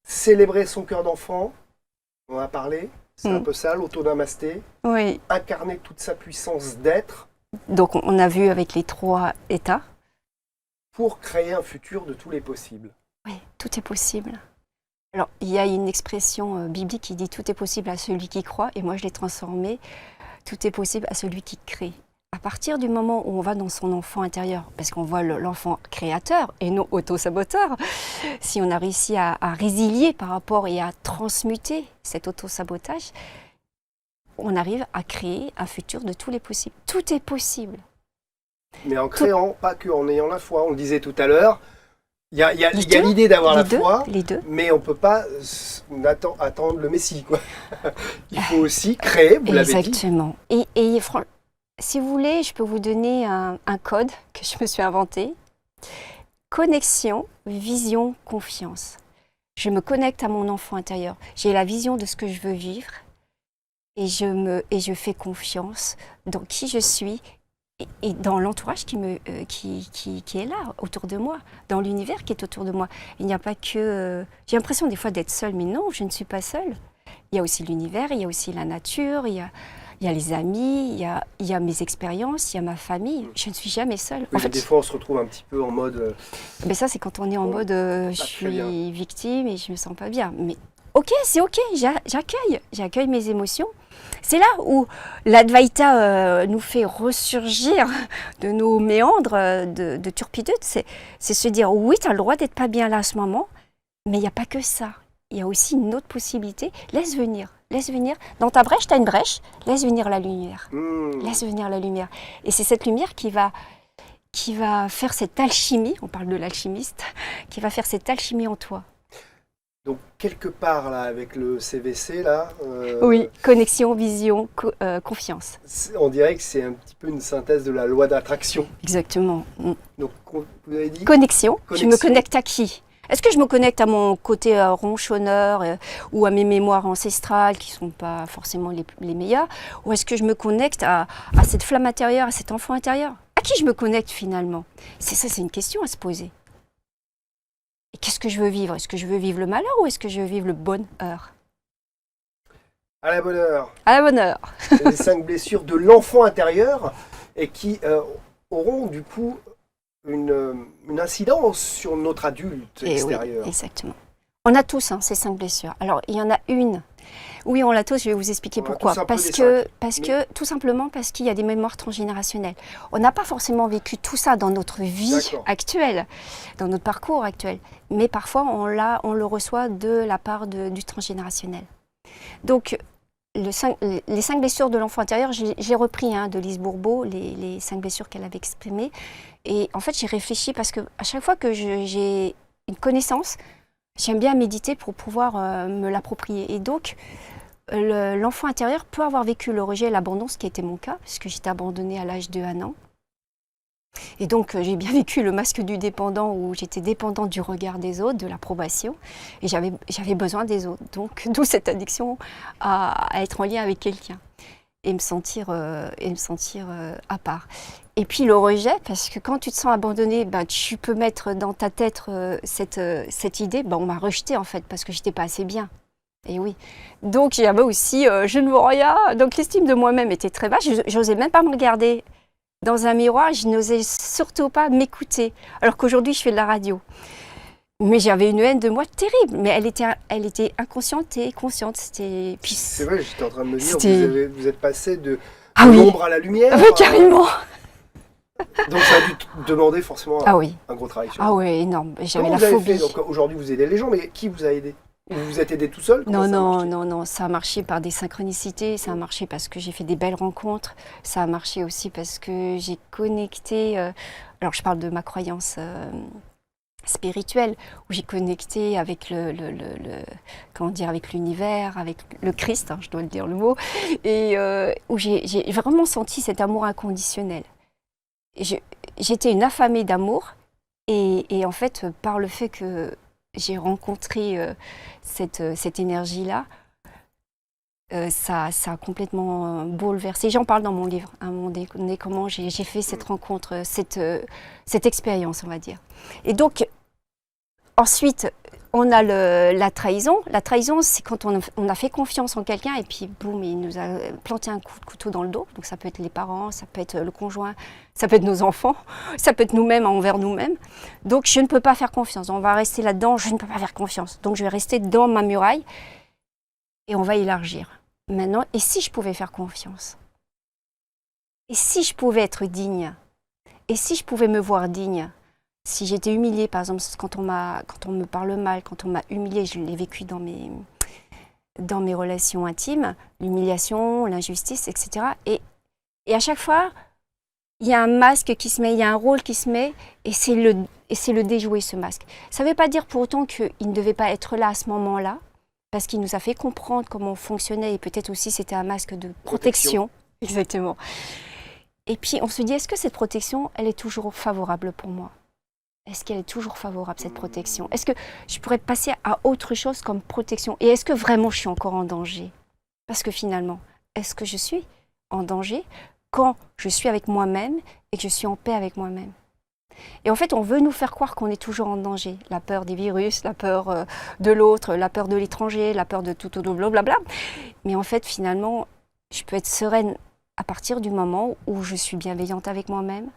Célébrer son cœur d'enfant, on en a parlé, c'est un peu ça, l'auto-namasté. Oui. Incarner toute sa puissance d'être Donc on a vu avec les 3 états. pour créer un futur de tous les possibles. Oui, tout est possible. Alors, il y a une expression biblique qui dit « tout est possible à celui qui croit » et moi je l'ai transformée « tout est possible à celui qui crée ». À partir du moment où on va dans son enfant intérieur, parce qu'on voit l'enfant créateur et non auto-saboteur, si on a réussi à résilier par rapport et à transmuter cet auto-sabotage, on arrive à créer un futur de tous les possibles. Tout est possible. Mais en créant, pas qu'en ayant la foi. On le disait tout à l'heure, il y a l'idée d'avoir la foi, les deux. mais on ne peut pas attendre le Messie, quoi. Il faut aussi créer, vous l'avez dit. Exactement. Si vous voulez, je peux vous donner un code que je me suis inventé. Connexion, vision, confiance. Je me connecte à mon enfant intérieur. J'ai la vision de ce que je veux vivre et je fais confiance dans qui je suis et dans l'entourage qui est là, autour de moi, dans l'univers qui est autour de moi. Il n'y a pas que... j'ai l'impression des fois d'être seule, mais non, je ne suis pas seule. Il y a aussi l'univers, il y a aussi la nature, il y a les amis, il y a mes expériences, il y a ma famille. Je ne suis jamais seule. Oui, en fait, des fois, on se retrouve un petit peu en mode... Mais ça, c'est quand on est en mode je suis victime et je me sens pas bien. Mais ok, c'est ok, j'accueille mes émotions. C'est là où l'Advaita nous fait ressurgir de nos méandres de turpitude. C'est se dire, oui, tu as le droit d'être pas bien là à ce moment, mais il n'y a pas que ça. Il y a aussi une autre possibilité. Laisse venir. Dans ta brèche, tu as une brèche. Laisse venir la lumière. Laisse venir la lumière. Et c'est cette lumière qui va faire cette alchimie, on parle de l'alchimiste, qui va faire cette alchimie en toi. Donc, quelque part, là, avec le CVC, là... oui, connexion, vision, confiance. On dirait que c'est un petit peu une synthèse de la loi d'attraction. Exactement. Donc, vous avez dit Connexion. Je me connecte à qui? Est-ce que je me connecte à mon côté ronchonneur ou à mes mémoires ancestrales qui ne sont pas forcément les meilleures? Ou est-ce que je me connecte à cette flamme intérieure, à cet enfant intérieur? À qui je me connecte finalement? C'est une question à se poser. Et qu'est-ce que je veux vivre? Est-ce que je veux vivre le malheur ou est-ce que je veux vivre le bonheur? À la bonne heure. À la bonne heure. Les 5 blessures de l'enfant intérieur et qui auront du coup une incidence sur notre adulte extérieur. Oui, exactement. On a tous ces 5 blessures. Alors, il y en a une. Oui, on l'a tous, je vais vous expliquer pourquoi. Tout simplement parce qu'il y a des mémoires transgénérationnelles. On n'a pas forcément vécu tout ça dans notre vie actuelle, dans notre parcours actuel. Mais parfois, on le reçoit de la part du transgénérationnel. Donc, les 5 blessures de l'enfant intérieur, j'ai repris de Lise Bourbeau, les 5 blessures qu'elle avait exprimées. Et en fait, j'ai réfléchi parce qu'à chaque fois que j'ai une connaissance, j'aime bien méditer pour pouvoir me l'approprier. Et donc, l'enfant intérieur peut avoir vécu le rejet et l'abandon, ce qui était mon cas, puisque j'étais abandonnée à l'âge de 1 an. Et donc, j'ai bien vécu le masque du dépendant, où j'étais dépendante du regard des autres, de l'approbation, et j'avais besoin des autres. Donc, d'où cette addiction à être en lien avec quelqu'un et me sentir à part. Et puis le rejet, parce que quand tu te sens abandonné, tu peux mettre dans ta tête cette idée, on m'a rejeté en fait, parce que j'étais pas assez bien. Et oui. Donc j'avais aussi, je ne vaux rien. Donc l'estime de moi-même était très basse. Je n'osais même pas me regarder dans un miroir. Je n'osais surtout pas m'écouter. Alors qu'aujourd'hui, je fais de la radio. Mais j'avais une haine de moi terrible. Mais elle était inconsciente et consciente. C'est vrai, j'étais en train de me dire, vous êtes passé de Ah oui, l'ombre à la lumière. carrément. Donc ça a dû te demander forcément Ah oui, un gros travail sur ah vous. oui, énorme. J'avais Comment la vous avez fait? phobie. Donc aujourd'hui vous aidez les gens, mais qui vous a aidé? Vous vous êtes aidé tout seul? Comment Non, ça a non, marché? non, non, ça a marché par des synchronicités, ça a marché parce que j'ai fait des belles rencontres, ça a marché aussi parce que j'ai connecté, alors je parle de ma croyance spirituelle, où j'ai connecté avec comment dire, avec l'univers, avec le Christ, hein, je dois le dire le mot, et où j'ai vraiment senti cet amour inconditionnel. J'étais une affamée d'amour, et en fait, par le fait que j'ai rencontré cette énergie-là, ça a complètement bouleversé. J'en parle dans mon livre, à un moment donné, comment j'ai fait cette rencontre, cette expérience, on va dire. Et donc, ensuite, on a la trahison. La trahison, c'est quand on a fait confiance en quelqu'un et puis, boum, il nous a planté un coup de couteau dans le dos. Donc, ça peut être les parents, ça peut être le conjoint, ça peut être nos enfants, ça peut être nous-mêmes envers nous-mêmes. Donc, je ne peux pas faire confiance. On va rester là-dedans, je ne peux pas faire confiance. Donc, je vais rester dans ma muraille et on va élargir. Maintenant, et si je pouvais faire confiance? Et si je pouvais être digne? Et si je pouvais me voir digne? Si j'étais humiliée, par exemple, quand on me parle mal, quand on m'a humiliée, je l'ai vécu dans mes relations intimes, l'humiliation, l'injustice, etc. Et à chaque fois, il y a un masque qui se met, il y a un rôle qui se met, et c'est le déjouer, ce masque. Ça ne veut pas dire pour autant qu'il ne devait pas être là à ce moment-là, parce qu'il nous a fait comprendre comment on fonctionnait, et peut-être aussi c'était un masque de protection. Exactement. Et puis on se dit, est-ce que cette protection, elle est toujours favorable pour moi? Est-ce qu'elle est toujours favorable, cette protection? Est-ce que je pourrais passer à autre chose comme protection? Et est-ce que vraiment je suis encore en danger? Parce que finalement, est-ce que je suis en danger quand je suis avec moi-même et que je suis en paix avec moi-même? Et en fait, on veut nous faire croire qu'on est toujours en danger. La peur des virus, la peur de l'autre, la peur de l'étranger, la peur de tout, blablabla. Mais en fait, finalement, je peux être sereine à partir du moment où je suis bienveillante avec moi-même,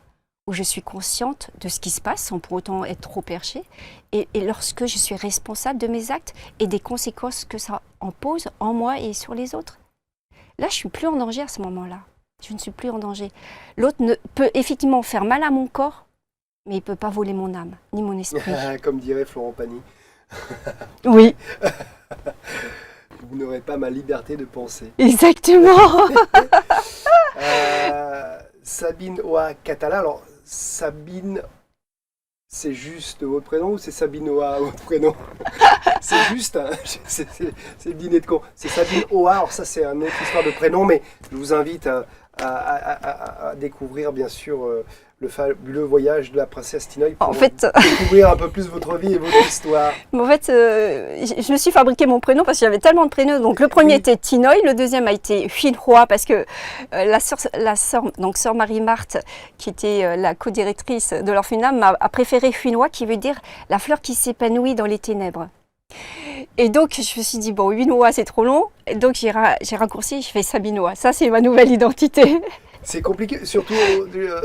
où je suis consciente de ce qui se passe sans pour autant être trop perchée, et lorsque je suis responsable de mes actes et des conséquences que ça impose en moi et sur les autres. Là, je ne suis plus en danger à ce moment-là. Je ne suis plus en danger. L'autre peut effectivement faire mal à mon corps, mais il ne peut pas voler mon âme, ni mon esprit. Comme dirait Florent Pagny. Oui. Vous n'aurez pas ma liberté de penser. Exactement. Sabine Oa Catala. Alors, Sabine, c'est juste votre prénom ou c'est Sabine Oa votre prénom? C'est juste, hein, c'est le dîner de con. C'est Sabine Oa. Alors ça, c'est une autre histoire de prénom, mais je vous invite à découvrir, bien sûr, le fabuleux voyage de la princesse Tinoï pour découvrir un peu plus votre vie et votre histoire. En fait, je me suis fabriqué mon prénom parce qu'il y avait tellement de prénoms. Donc le premier était Tinoï, le deuxième a été Huinhua parce que la sœur Marie-Marthe, qui était la co-directrice de l'orphelinat, a préféré Huinhua, qui veut dire la fleur qui s'épanouit dans les ténèbres. Et donc je me suis dit, bon, Huinhua c'est trop long, et donc j'ai raccourci, je fais Sabinoa. Ça, c'est ma nouvelle identité. C'est compliqué, surtout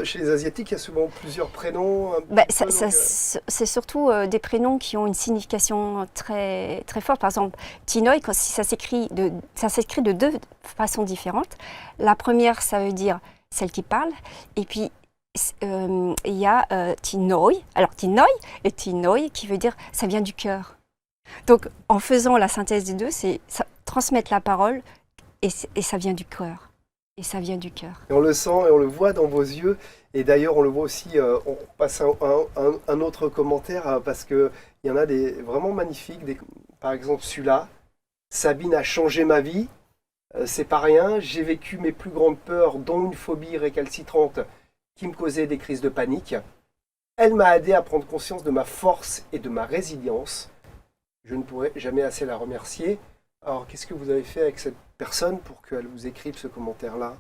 chez les Asiatiques, il y a souvent plusieurs prénoms. C'est surtout des prénoms qui ont une signification très, très forte. Par exemple, Tinoï, ça s'écrit de deux façons différentes. La première, ça veut dire celle qui parle, et puis il y a Tinoï. Alors Tinoï et Tinoï qui veut dire ça vient du cœur. Donc en faisant la synthèse des deux, c'est transmettre la parole et ça vient du cœur. Et ça vient du cœur. Et on le sent et on le voit dans vos yeux. Et d'ailleurs, on le voit aussi, on passe un autre commentaire parce qu'il y en a des vraiment magnifiques. Par exemple, celui-là, Sabine a changé ma vie. C'est pas rien. J'ai vécu mes plus grandes peurs, dont une phobie récalcitrante qui me causait des crises de panique. Elle m'a aidé à prendre conscience de ma force et de ma résilience. Je ne pourrai jamais assez la remercier. Alors, qu'est-ce que vous avez fait avec cette personne pour qu'elle vous écrive ce commentaire-là?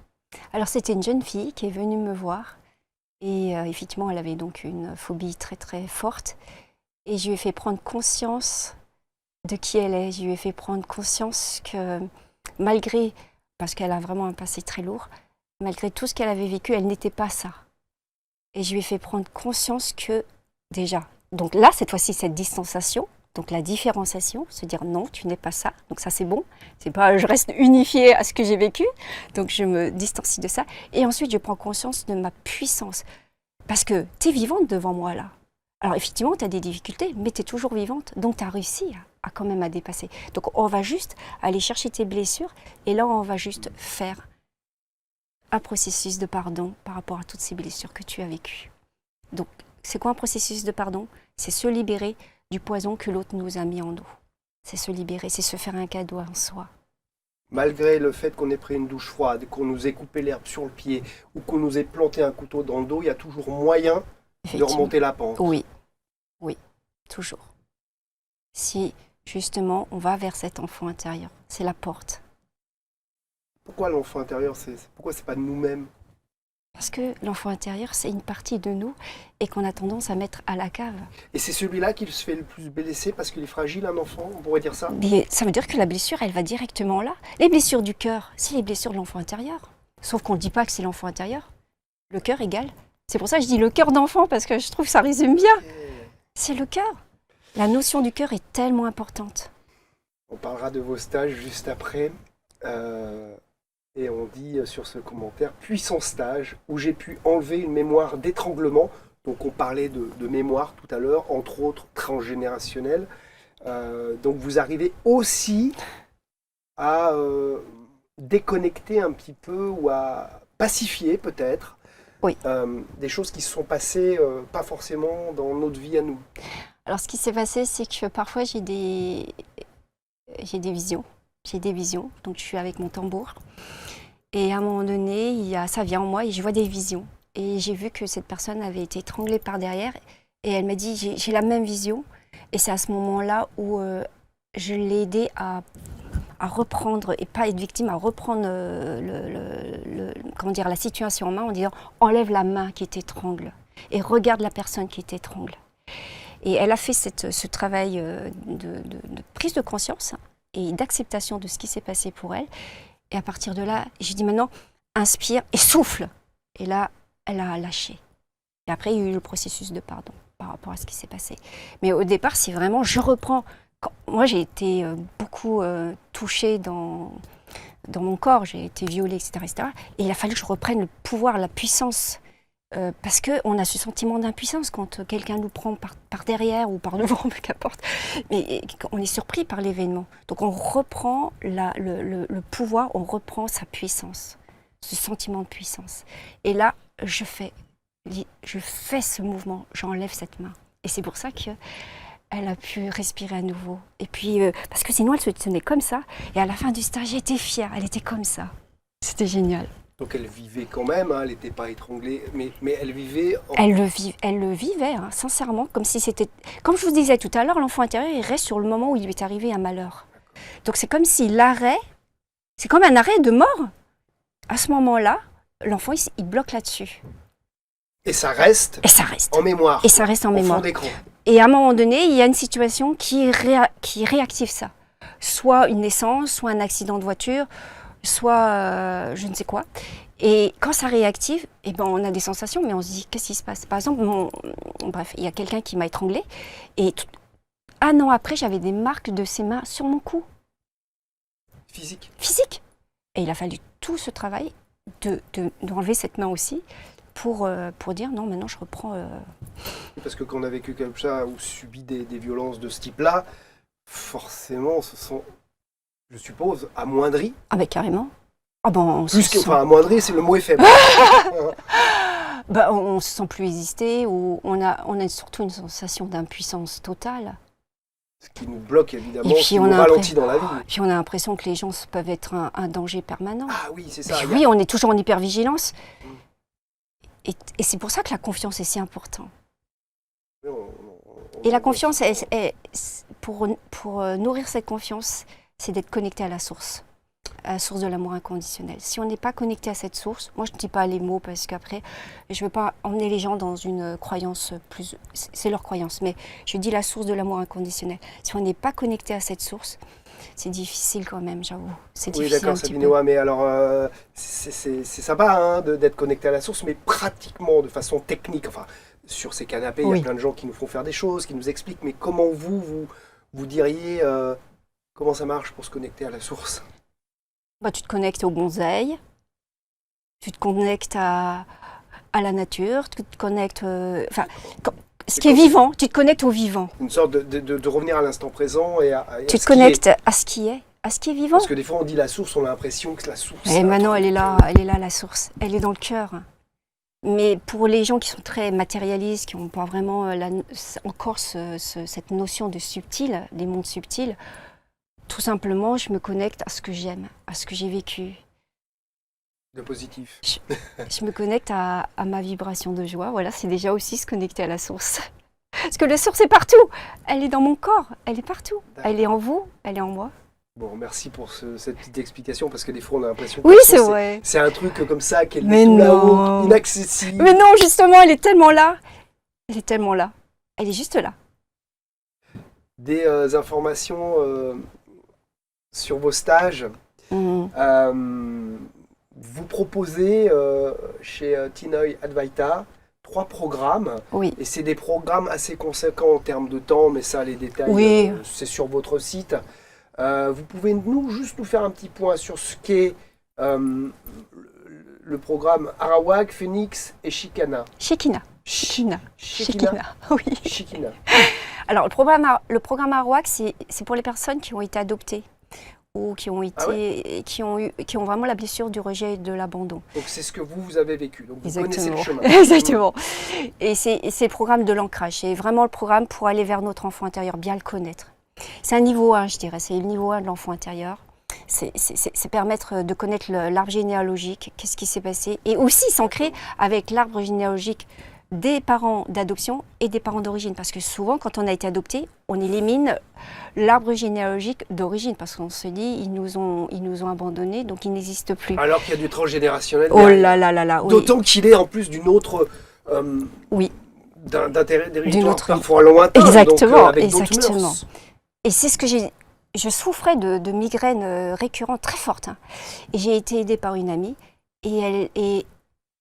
Alors, c'était une jeune fille qui est venue me voir. Et effectivement, elle avait donc une phobie très, très forte. Et je lui ai fait prendre conscience de qui elle est. Je lui ai fait prendre conscience que malgré, parce qu'elle a vraiment un passé très lourd, malgré tout ce qu'elle avait vécu, elle n'était pas ça. Et je lui ai fait prendre conscience que, déjà, donc là, cette fois-ci, cette distanciation Donc la différenciation, se dire non, tu n'es pas ça. Donc ça c'est bon. C'est pas je reste unifiée à ce que j'ai vécu. Donc je me distancie de ça. Et ensuite je prends conscience de ma puissance. Parce que tu es vivante devant moi là. Alors effectivement tu as des difficultés, mais tu es toujours vivante. Donc tu as réussi à quand même à dépasser. Donc on va juste aller chercher tes blessures. Et là on va juste faire un processus de pardon par rapport à toutes ces blessures que tu as vécues. Donc c'est quoi un processus de pardon? C'est se libérer du poison que l'autre nous a mis en nous. C'est se libérer, c'est se faire un cadeau en soi. Malgré le fait qu'on ait pris une douche froide, qu'on nous ait coupé l'herbe sur le pied ou qu'on nous ait planté un couteau dans le dos, il y a toujours moyen de remonter la pente. Oui, oui, toujours. Si justement on va vers cet enfant intérieur, c'est la porte. Pourquoi l'enfant intérieur, pourquoi c'est pas nous-mêmes? Parce que l'enfant intérieur, c'est une partie de nous et qu'on a tendance à mettre à la cave. Et c'est celui-là qui se fait le plus blesser parce qu'il est fragile, un enfant, on pourrait dire ça? Mais ça veut dire que la blessure, elle va directement là. Les blessures du cœur, c'est les blessures de l'enfant intérieur. Sauf qu'on ne dit pas que c'est l'enfant intérieur. Le cœur égale. C'est pour ça que je dis le cœur d'enfant, parce que je trouve que ça résume bien. C'est le cœur. La notion du cœur est tellement importante. On parlera de vos stages juste après. Et on dit sur ce commentaire, puissant stage où j'ai pu enlever une mémoire d'étranglement. Donc on parlait de mémoire tout à l'heure, entre autres transgénérationnelle. Donc vous arrivez aussi à déconnecter un petit peu ou à pacifier peut-être des choses qui se sont passées pas forcément dans notre vie à nous. Alors ce qui s'est passé, c'est que parfois j'ai des visions. J'ai des visions, donc je suis avec mon tambour. Et à un moment donné, ça vient en moi et je vois des visions. Et j'ai vu que cette personne avait été étranglée par derrière. Et elle m'a dit, j'ai la même vision. Et c'est à ce moment-là où je l'ai aidée à reprendre, et pas être victime, à reprendre la situation en main en disant, enlève la main qui t'étrangle et regarde la personne qui t'étrangle. Et elle a fait ce travail de prise de conscience et d'acceptation de ce qui s'est passé pour elle. Et à partir de là, j'ai dit maintenant, inspire et souffle. Et là, elle a lâché. Et après, il y a eu le processus de pardon par rapport à ce qui s'est passé. Mais au départ, c'est vraiment, je reprends. Moi, j'ai été beaucoup touchée dans mon corps, j'ai été violée, etc., Et il a fallu que je reprenne le pouvoir, la puissance. Parce qu'on a ce sentiment d'impuissance quand quelqu'un nous prend par derrière ou par devant, peu importe. Mais on est surpris par l'événement. Donc on reprend le pouvoir, on reprend sa puissance, ce sentiment de puissance. Et là, je fais ce mouvement, j'enlève cette main. Et c'est pour ça qu'elle a pu respirer à nouveau. Et puis, parce que sinon elle se tenait comme ça. Et à la fin du stage, j'étais fière, elle était comme ça. C'était génial. Donc elle vivait quand même, hein, elle n'était pas étranglée, mais elle vivait... Elle le vivait, hein, sincèrement, comme si c'était... Comme je vous disais tout à l'heure, l'enfant intérieur, il reste sur le moment où il lui est arrivé un malheur. Donc c'est comme si l'arrêt, c'est comme un arrêt de mort. À ce moment-là, l'enfant, il bloque là-dessus. Et ça reste en mémoire. Et ça reste en mémoire. Fond d'écran. Et à un moment donné, il y a une situation qui réactive ça. Soit une naissance, soit un accident de voiture, soit je ne sais quoi. Et quand ça réactive, eh ben, on a des sensations, mais on se dit, qu'est-ce qui se passe? Par exemple, bref, il y a quelqu'un qui m'a étranglée, et un an après, j'avais des marques de ses mains sur mon cou. Physique. Et il a fallu tout ce travail d'enlever cette main aussi, pour dire, non, maintenant je reprends... Parce que quand on a vécu comme ça, ou subi des violences de ce type-là, forcément, ce sont... je suppose, amoindri. Ah ben carrément. Ah ben, amoindri, c'est le mot est faible. Ben, on se sent plus exister, ou on a surtout une sensation d'impuissance totale. Ce qui nous bloque évidemment, puis qui nous ralentit dans la vie. Puis on a l'impression que les gens peuvent être un danger permanent. Ah oui, c'est ça. Oui, on est toujours en hypervigilance. Et c'est pour ça que la confiance est si importante. Et la confiance, pour nourrir cette confiance, c'est d'être connecté à la source de l'amour inconditionnel. Si on n'est pas connecté à cette source, moi je ne dis pas les mots parce qu'après, je ne veux pas emmener les gens dans une croyance plus... C'est leur croyance, mais je dis la source de l'amour inconditionnel. Si on n'est pas connecté à cette source, c'est difficile quand même, j'avoue. C'est difficile. Oui, d'accord, Sabine Noah, mais alors, c'est sympa hein, d'être connecté à la source, mais pratiquement, de façon technique, enfin, sur ces canapés, il y a plein de gens qui nous font faire des choses, qui nous expliquent, mais comment vous vous diriez comment ça marche pour se connecter à la source? Bah, tu te connectes aux bonsaïs, tu te connectes à la nature, tu te connectes... ce qui est vivant, tu te connectes au vivant. Une sorte de revenir à l'instant présent et à Tu ce te connectes qui est. à ce qui est vivant. Parce que des fois on dit la source, on a l'impression que la source... Et maintenant, elle est là, la source. Elle est dans le cœur. Mais pour les gens qui sont très matérialistes, qui n'ont pas vraiment encore cette notion de subtil, des mondes subtils, tout simplement, je me connecte à ce que j'aime, à ce que j'ai vécu. De positif. Je me connecte à ma vibration de joie. Voilà, c'est déjà aussi se connecter à la source. Parce que la source est partout. Elle est dans mon corps, elle est partout. Elle est en vous, elle est en moi. Bon, merci pour cette petite explication, parce que des fois on a l'impression Oui, que c'est vrai. c'est un truc comme ça, qui est Mais tout non. là-haut, inaccessible. Mais non, justement, elle est tellement là. Elle est tellement là. Elle est juste là. Des informations sur vos stages. Vous proposez chez Tinoy Advaita 3 programmes. Oui. Et c'est des programmes assez conséquents en termes de temps, mais ça, les détails, Oui. C'est sur votre site. Vous pouvez juste nous faire un petit point sur ce qu'est le programme Arawak, Phoenix et Shikana. Shekina. Oui. Shikina. Alors, le programme Arawak, c'est pour les personnes qui ont été adoptées ou qui ont vraiment la blessure du rejet et de l'abandon. Donc, c'est ce que vous avez vécu. Donc, vous connaissez le chemin. Exactement. Et c'est le programme de l'ancrage. C'est vraiment le programme pour aller vers notre enfant intérieur, bien le connaître. C'est un niveau 1, je dirais. C'est le niveau 1 de l'enfant intérieur. C'est permettre de connaître l'arbre généalogique, qu'est-ce qui s'est passé, et aussi s'ancrer avec l'arbre généalogique des parents d'adoption et des parents d'origine. Parce que souvent, quand on a été adopté, on élimine l'arbre généalogique d'origine, parce qu'on se dit, ils nous ont abandonnés, donc ils n'existent plus. Alors qu'il y a du transgénérationnel. Oh là là là là, oui. D'autant qu'il est en plus d'une autre... oui. D'un territoire parfois lointain. Exactement, donc, avec exactement. Et c'est ce que je souffrais de migraines récurrentes très fortes. Hein. Et j'ai été aidée par une amie. Et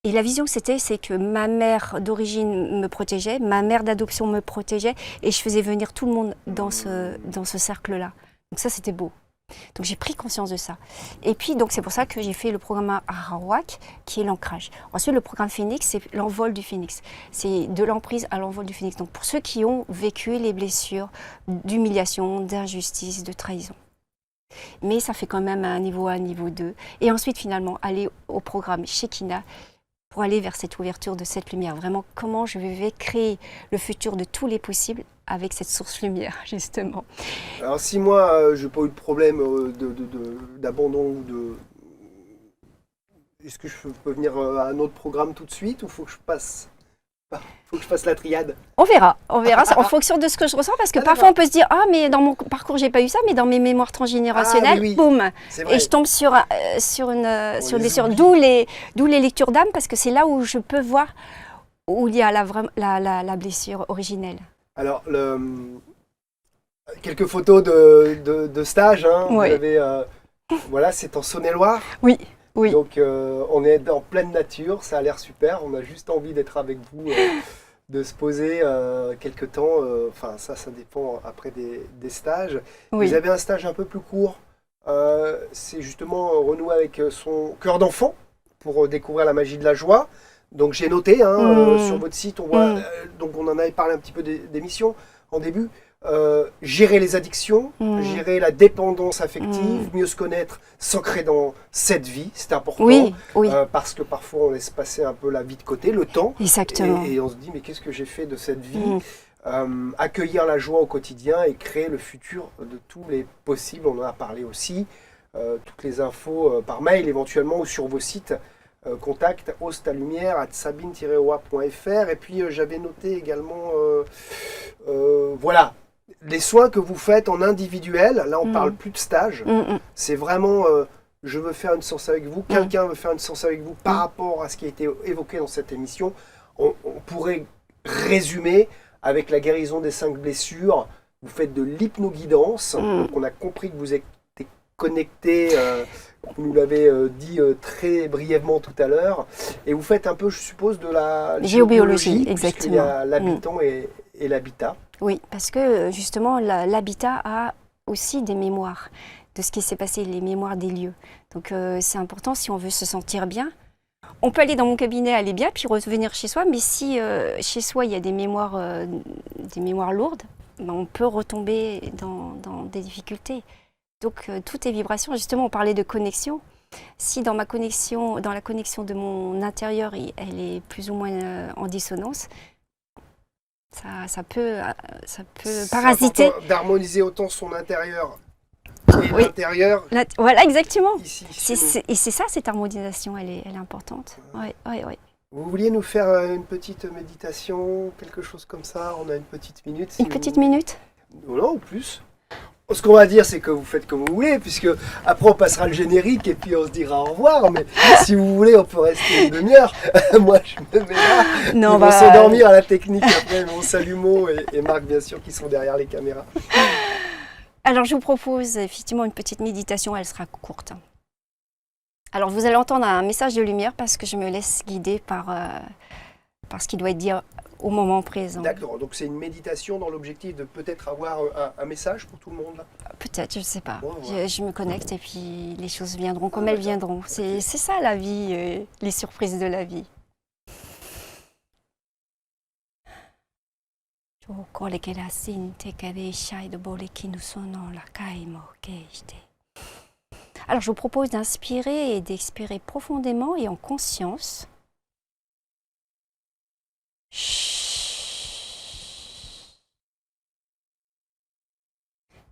la vision que c'était, c'est que ma mère d'origine me protégeait, ma mère d'adoption me protégeait, et je faisais venir tout le monde dans ce cercle-là. Donc ça, c'était beau. Donc j'ai pris conscience de ça. Et puis, donc c'est pour ça que j'ai fait le programme Arawak, qui est l'ancrage. Ensuite, le programme Phoenix, c'est l'envol du Phoenix. C'est de l'emprise à l'envol du Phoenix. Donc pour ceux qui ont vécu les blessures d'humiliation, d'injustice, de trahison. Mais ça fait quand même un niveau 1, niveau 2. Et ensuite, finalement, aller au programme Shekina pour aller vers cette ouverture de cette lumière. Vraiment, comment je vais créer le futur de tous les possibles avec cette source lumière, justement. Alors si moi, je n'ai pas eu de problème d'abandon ou de... Est-ce que je peux venir à un autre programme tout de suite ou faut que je fasse la triade? On verra en fonction de ce que je ressens, parce que parfois on peut se dire, ah mais dans mon parcours j'ai pas eu ça, mais dans mes mémoires transgénérationnelles, oui. boum, vrai. et je tombe sur une blessure, d'où les lectures d'âme, parce que c'est là où je peux voir où il y a la blessure originelle. Alors, quelques photos de stage, hein. Oui. Vous avez, voilà, c'est en Saône-et-Loire. Oui. Oui. Donc, on est en pleine nature, ça a l'air super. On a juste envie d'être avec vous, de se poser quelque temps. Enfin, ça dépend après des stages. Oui. Vous avez un stage un peu plus court. C'est justement renouer avec son cœur d'enfant pour découvrir la magie de la joie. Donc, j'ai noté sur votre site, on voit, donc on en avait parlé un petit peu des missions en début. Gérer les addictions, gérer la dépendance affective, mieux se connaître, s'ancrer dans cette vie, c'est important. Oui. Parce que parfois on laisse passer un peu la vie de côté, le temps. Exactement. Et on se dit mais qu'est-ce que j'ai fait de cette vie? Accueillir la joie au quotidien et créer le futur de tous les possibles. On en a parlé aussi. Toutes les infos par mail éventuellement ou sur vos sites. Contact hostalumière@sabine-oa.fr. Et puis j'avais noté également voilà, les soins que vous faites en individuel. Là on parle plus de stage, c'est vraiment je veux faire une séance avec vous, quelqu'un veut faire une séance avec vous par rapport à ce qui a été évoqué dans cette émission. On pourrait résumer avec la guérison des 5 blessures. Vous faites de l'hypnoguidance, donc on a compris que vous êtes connecté, vous nous l'avez dit très brièvement tout à l'heure, et vous faites un peu, je suppose, de la géobiologie, exactement. Il y a l'habitant et Et l'habitat? Oui, parce que justement, l'habitat a aussi des mémoires de ce qui s'est passé, les mémoires des lieux. Donc c'est important si on veut se sentir bien. On peut aller dans mon cabinet, aller bien, puis revenir chez soi, mais si chez soi il y a des mémoires lourdes, ben, on peut retomber dans des difficultés. Donc tout est vibration. Justement, on parlait de connexion. Si dans la connexion de mon intérieur, elle est plus ou moins en dissonance, ça peut parasiter. C'est important d'harmoniser autant son intérieur et Oui. l'intérieur. Voilà, exactement. Ici, chez nous. Et c'est ça, cette harmonisation, elle est importante. Ouais. Vous vouliez nous faire une petite méditation, quelque chose comme ça? On a une petite minute. Une petite minute? Non, ou plus. Ce qu'on va dire, c'est que vous faites comme vous voulez, puisque après on passera le générique et puis on se dira au revoir. Mais si vous voulez, on peut rester une demi-heure. Moi, je me mets là. Non, Ils vont s'endormir à la technique après. Mon salut Mo et Marc, bien sûr, qui sont derrière les caméras. Alors, je vous propose effectivement une petite méditation. Elle sera courte. Alors, vous allez entendre un message de lumière parce que je me laisse guider par ce qui doit être dit au moment présent. D'accord, donc c'est une méditation dans l'objectif de peut-être avoir un message pour tout le monde là. Peut-être, je ne sais pas. Ouais, ouais. Je me connecte et puis les choses viendront comme elles viendront. C'est ça la vie, les surprises de la vie. Alors je vous propose d'inspirer et d'expirer profondément et en conscience.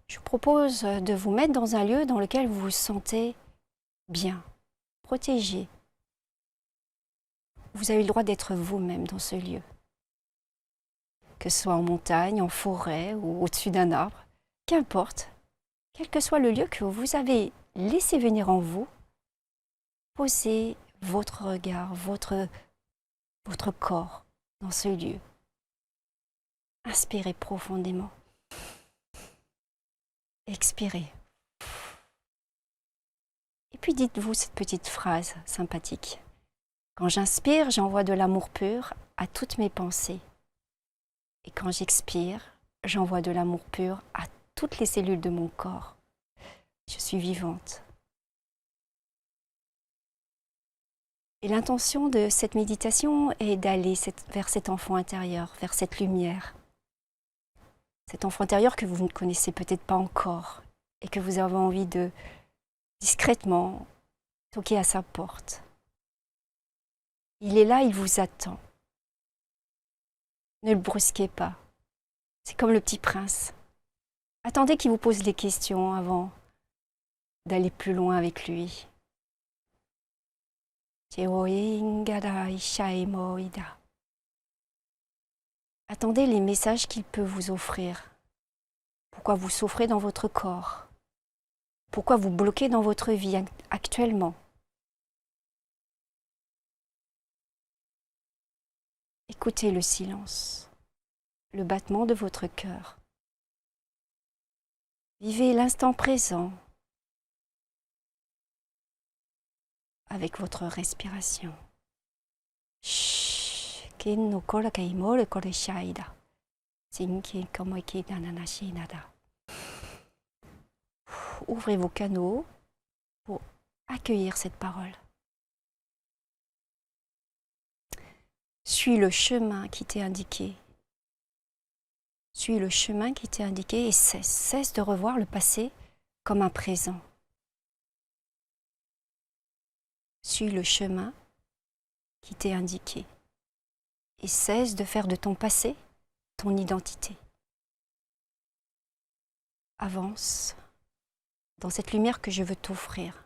Je vous propose de vous mettre dans un lieu dans lequel vous vous sentez bien, protégé. Vous avez le droit d'être vous-même dans ce lieu. Que ce soit en montagne, en forêt ou au-dessus d'un arbre, qu'importe, quel que soit le lieu que vous avez laissé venir en vous, posez votre regard, votre corps dans ce lieu. Inspirez profondément. Expirez. Et puis dites-vous cette petite phrase sympathique. Quand j'inspire, j'envoie de l'amour pur à toutes mes pensées. Et quand j'expire, j'envoie de l'amour pur à toutes les cellules de mon corps. Je suis vivante. Et l'intention de cette méditation est d'aller vers cet enfant intérieur, vers cette lumière. Cet enfant intérieur que vous ne connaissez peut-être pas encore et que vous avez envie de discrètement toquer à sa porte. Il est là, il vous attend. Ne le brusquez pas. C'est comme le petit prince. Attendez qu'il vous pose les questions avant d'aller plus loin avec lui. Attendez les messages qu'il peut vous offrir. Pourquoi vous souffrez dans votre corps? Pourquoi vous bloquez dans votre vie actuellement? Écoutez le silence, le battement de votre cœur. Vivez l'instant présent avec votre respiration. Ouvrez vos canaux pour accueillir cette parole. Suis le chemin qui t'est indiqué. Suis le chemin qui t'est indiqué et cesse de revoir le passé comme un présent. Suis le chemin qui t'est indiqué et cesse de faire de ton passé ton identité. Avance dans cette lumière que je veux t'offrir.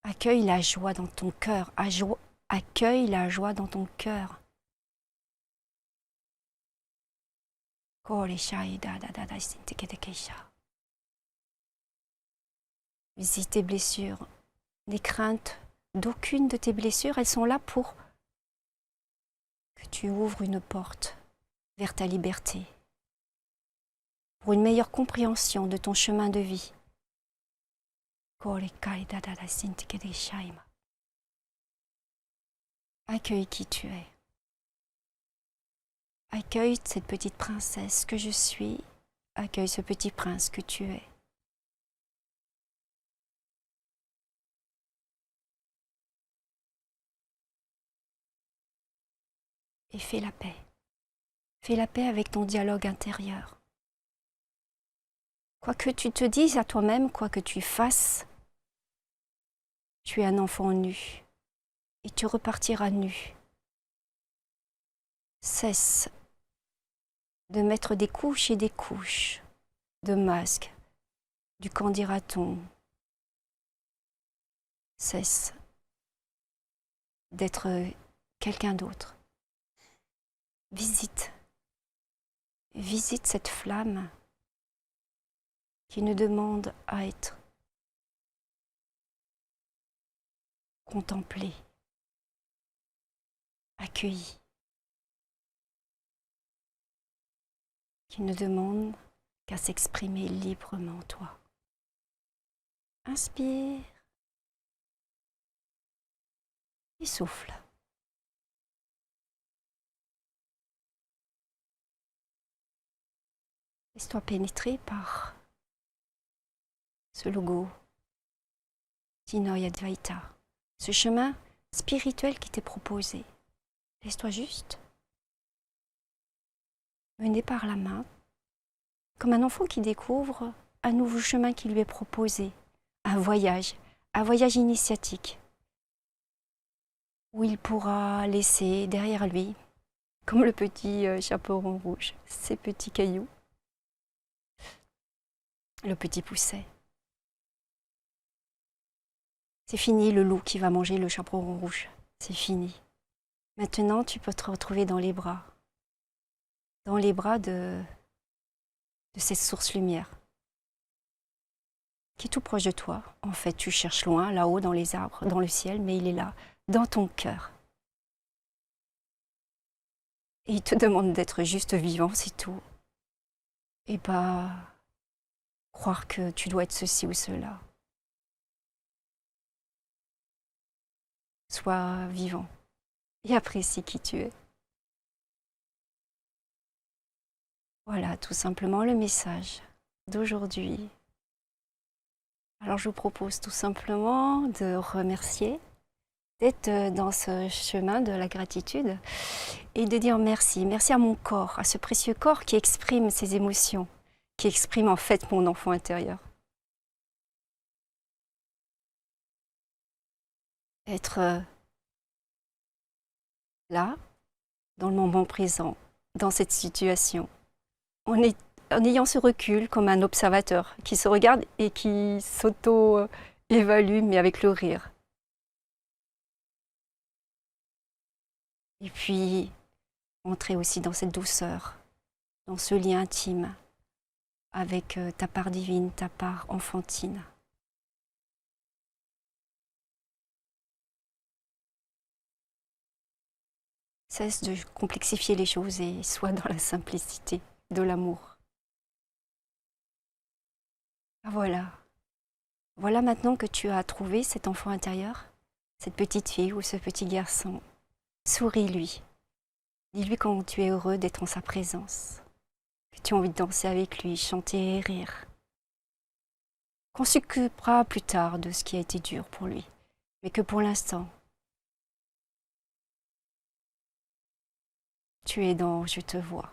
Accueille la joie dans ton cœur. Accueille la joie dans ton cœur. Visite tes blessures. N'aie crainte d'aucune de tes blessures. Elles sont là pour que tu ouvres une porte vers ta liberté. Pour une meilleure compréhension de ton chemin de vie. Accueille qui tu es. Accueille cette petite princesse que je suis. Accueille ce petit prince que tu es. Et fais la paix. Fais la paix avec ton dialogue intérieur. Quoi que tu te dises à toi-même, quoi que tu fasses, tu es un enfant nu et tu repartiras nu. Cesse de mettre des couches et des couches de masques, du qu'en dira-t-on. Cesse d'être quelqu'un d'autre. Visite cette flamme qui ne demande à être contemplée, accueillie, qui ne demande qu'à s'exprimer librement en toi. Inspire et souffle. Laisse-toi pénétrer par ce logo, Tinoy Advaita, ce chemin spirituel qui t'est proposé. Laisse-toi juste mener par la main, comme un enfant qui découvre un nouveau chemin qui lui est proposé, un voyage initiatique, où il pourra laisser derrière lui, comme le petit chaperon rouge, ces petits cailloux, le petit pousset. C'est fini le loup qui va manger le chaperon rouge, c'est fini. Maintenant, tu peux te retrouver dans les bras de cette source lumière, qui est tout proche de toi. En fait, tu cherches loin, là-haut, dans les arbres, dans le ciel, mais il est là, dans ton cœur. Et il te demande d'être juste vivant, c'est tout. Et pas croire que tu dois être ceci ou cela. Sois vivant et apprécie qui tu es. Voilà, tout simplement le message d'aujourd'hui. Alors je vous propose tout simplement de remercier, d'être dans ce chemin de la gratitude et de dire merci. Merci à mon corps, à ce précieux corps qui exprime ses émotions, qui exprime en fait mon enfant intérieur. Être là, dans le moment présent, dans cette situation, en ayant ce recul comme un observateur qui se regarde et qui s'auto-évalue, mais avec le rire. Et puis, entrer aussi dans cette douceur, dans ce lien intime avec ta part divine, ta part enfantine. Cesse de complexifier les choses et sois dans la simplicité de l'amour. Voilà. Voilà maintenant que tu as trouvé cet enfant intérieur, cette petite fille ou ce petit garçon. Souris-lui. Dis-lui quand tu es heureux d'être en sa présence, que tu as envie de danser avec lui, chanter et rire. Qu'on s'occupera plus tard de ce qui a été dur pour lui, mais que pour l'instant, tu es dans « je te vois ».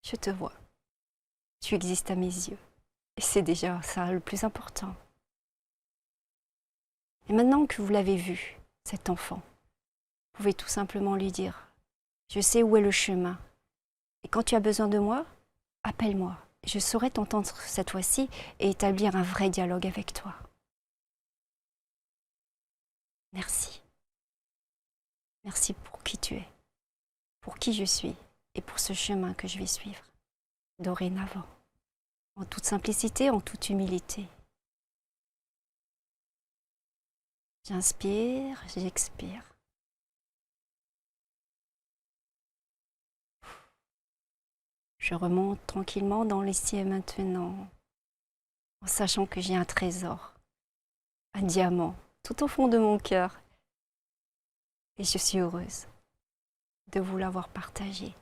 Je te vois. Tu existes à mes yeux. Et c'est déjà ça le plus important. Et maintenant que vous l'avez vu, cet enfant, vous pouvez tout simplement lui dire « Je sais où est le chemin. Et quand tu as besoin de moi, appelle-moi. Je saurai t'entendre cette fois-ci et établir un vrai dialogue avec toi. » Merci. Merci pour qui tu es, pour qui je suis et pour ce chemin que je vais suivre dorénavant, en toute simplicité, en toute humilité. J'inspire, j'expire. Je remonte tranquillement dans l'ici et maintenant, en sachant que j'ai un trésor, un diamant, tout au fond de mon cœur. Et je suis heureuse de vous l'avoir partagé.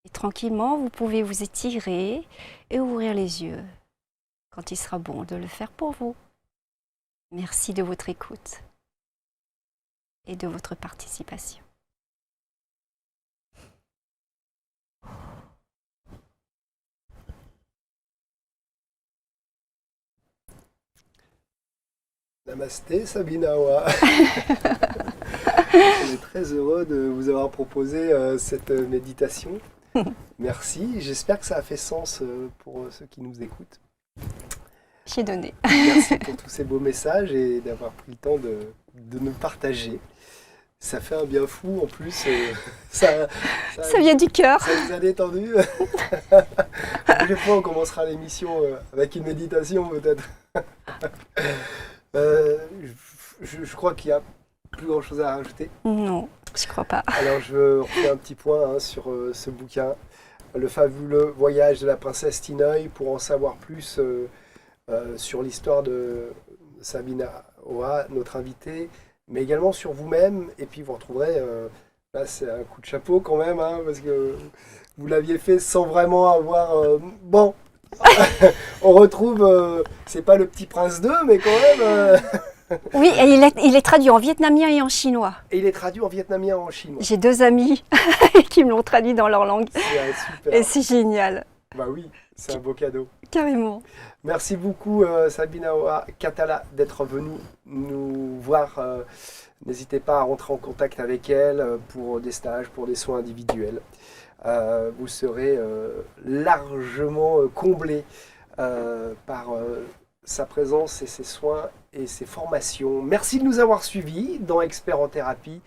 Et tranquillement, vous pouvez vous étirer et ouvrir les yeux quand il sera bon de le faire pour vous. Merci de votre écoute et de votre participation. Namasté Sabina Awa. On est très heureux de vous avoir proposé cette méditation. Merci, j'espère que ça a fait sens pour ceux qui nous écoutent. J'ai donné. Merci pour tous ces beaux messages et d'avoir pris le temps de nous partager. Ça fait un bien fou en plus. Ça vient du cœur. Ça vous a détendu. La prochaine fois, on commencera l'émission avec une méditation peut-être. Je crois qu'il n'y a plus grand chose à rajouter. Non, je crois pas. Alors je refais un petit point sur ce bouquin, Le fabuleux voyage de la princesse Tinoï, pour en savoir plus sur l'histoire de Sabina Awa, notre invitée, mais également sur vous-même. Et puis vous retrouverez, là c'est un coup de chapeau quand même, hein, parce que vous l'aviez fait sans vraiment avoir... bon, on retrouve, c'est pas le Petit Prince 2, mais quand même... Oui, et il est traduit en vietnamien et en chinois. Et il est traduit en vietnamien et en chinois. J'ai 2 amis qui me l'ont traduit dans leur langue. C'est super. Et c'est génial. Bah oui, c'est un beau cadeau. Carrément. Merci beaucoup Sabina Awa Katala d'être venue nous voir. N'hésitez pas à rentrer en contact avec elle pour des stages, pour des soins individuels. Vous serez largement comblé par sa présence et ses soins et ses formations. Merci de nous avoir suivis dans Experts en thérapie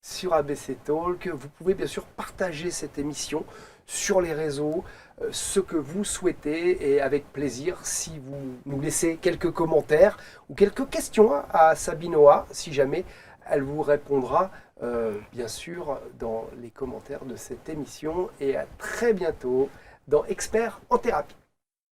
sur ABC Talk. Vous pouvez bien sûr partager cette émission sur les réseaux, ce que vous souhaitez, et avec plaisir si vous nous laissez quelques commentaires ou quelques questions à Sabina Awa, si jamais elle vous répondra bien sûr dans les commentaires de cette émission. Et à très bientôt dans Experts en thérapie.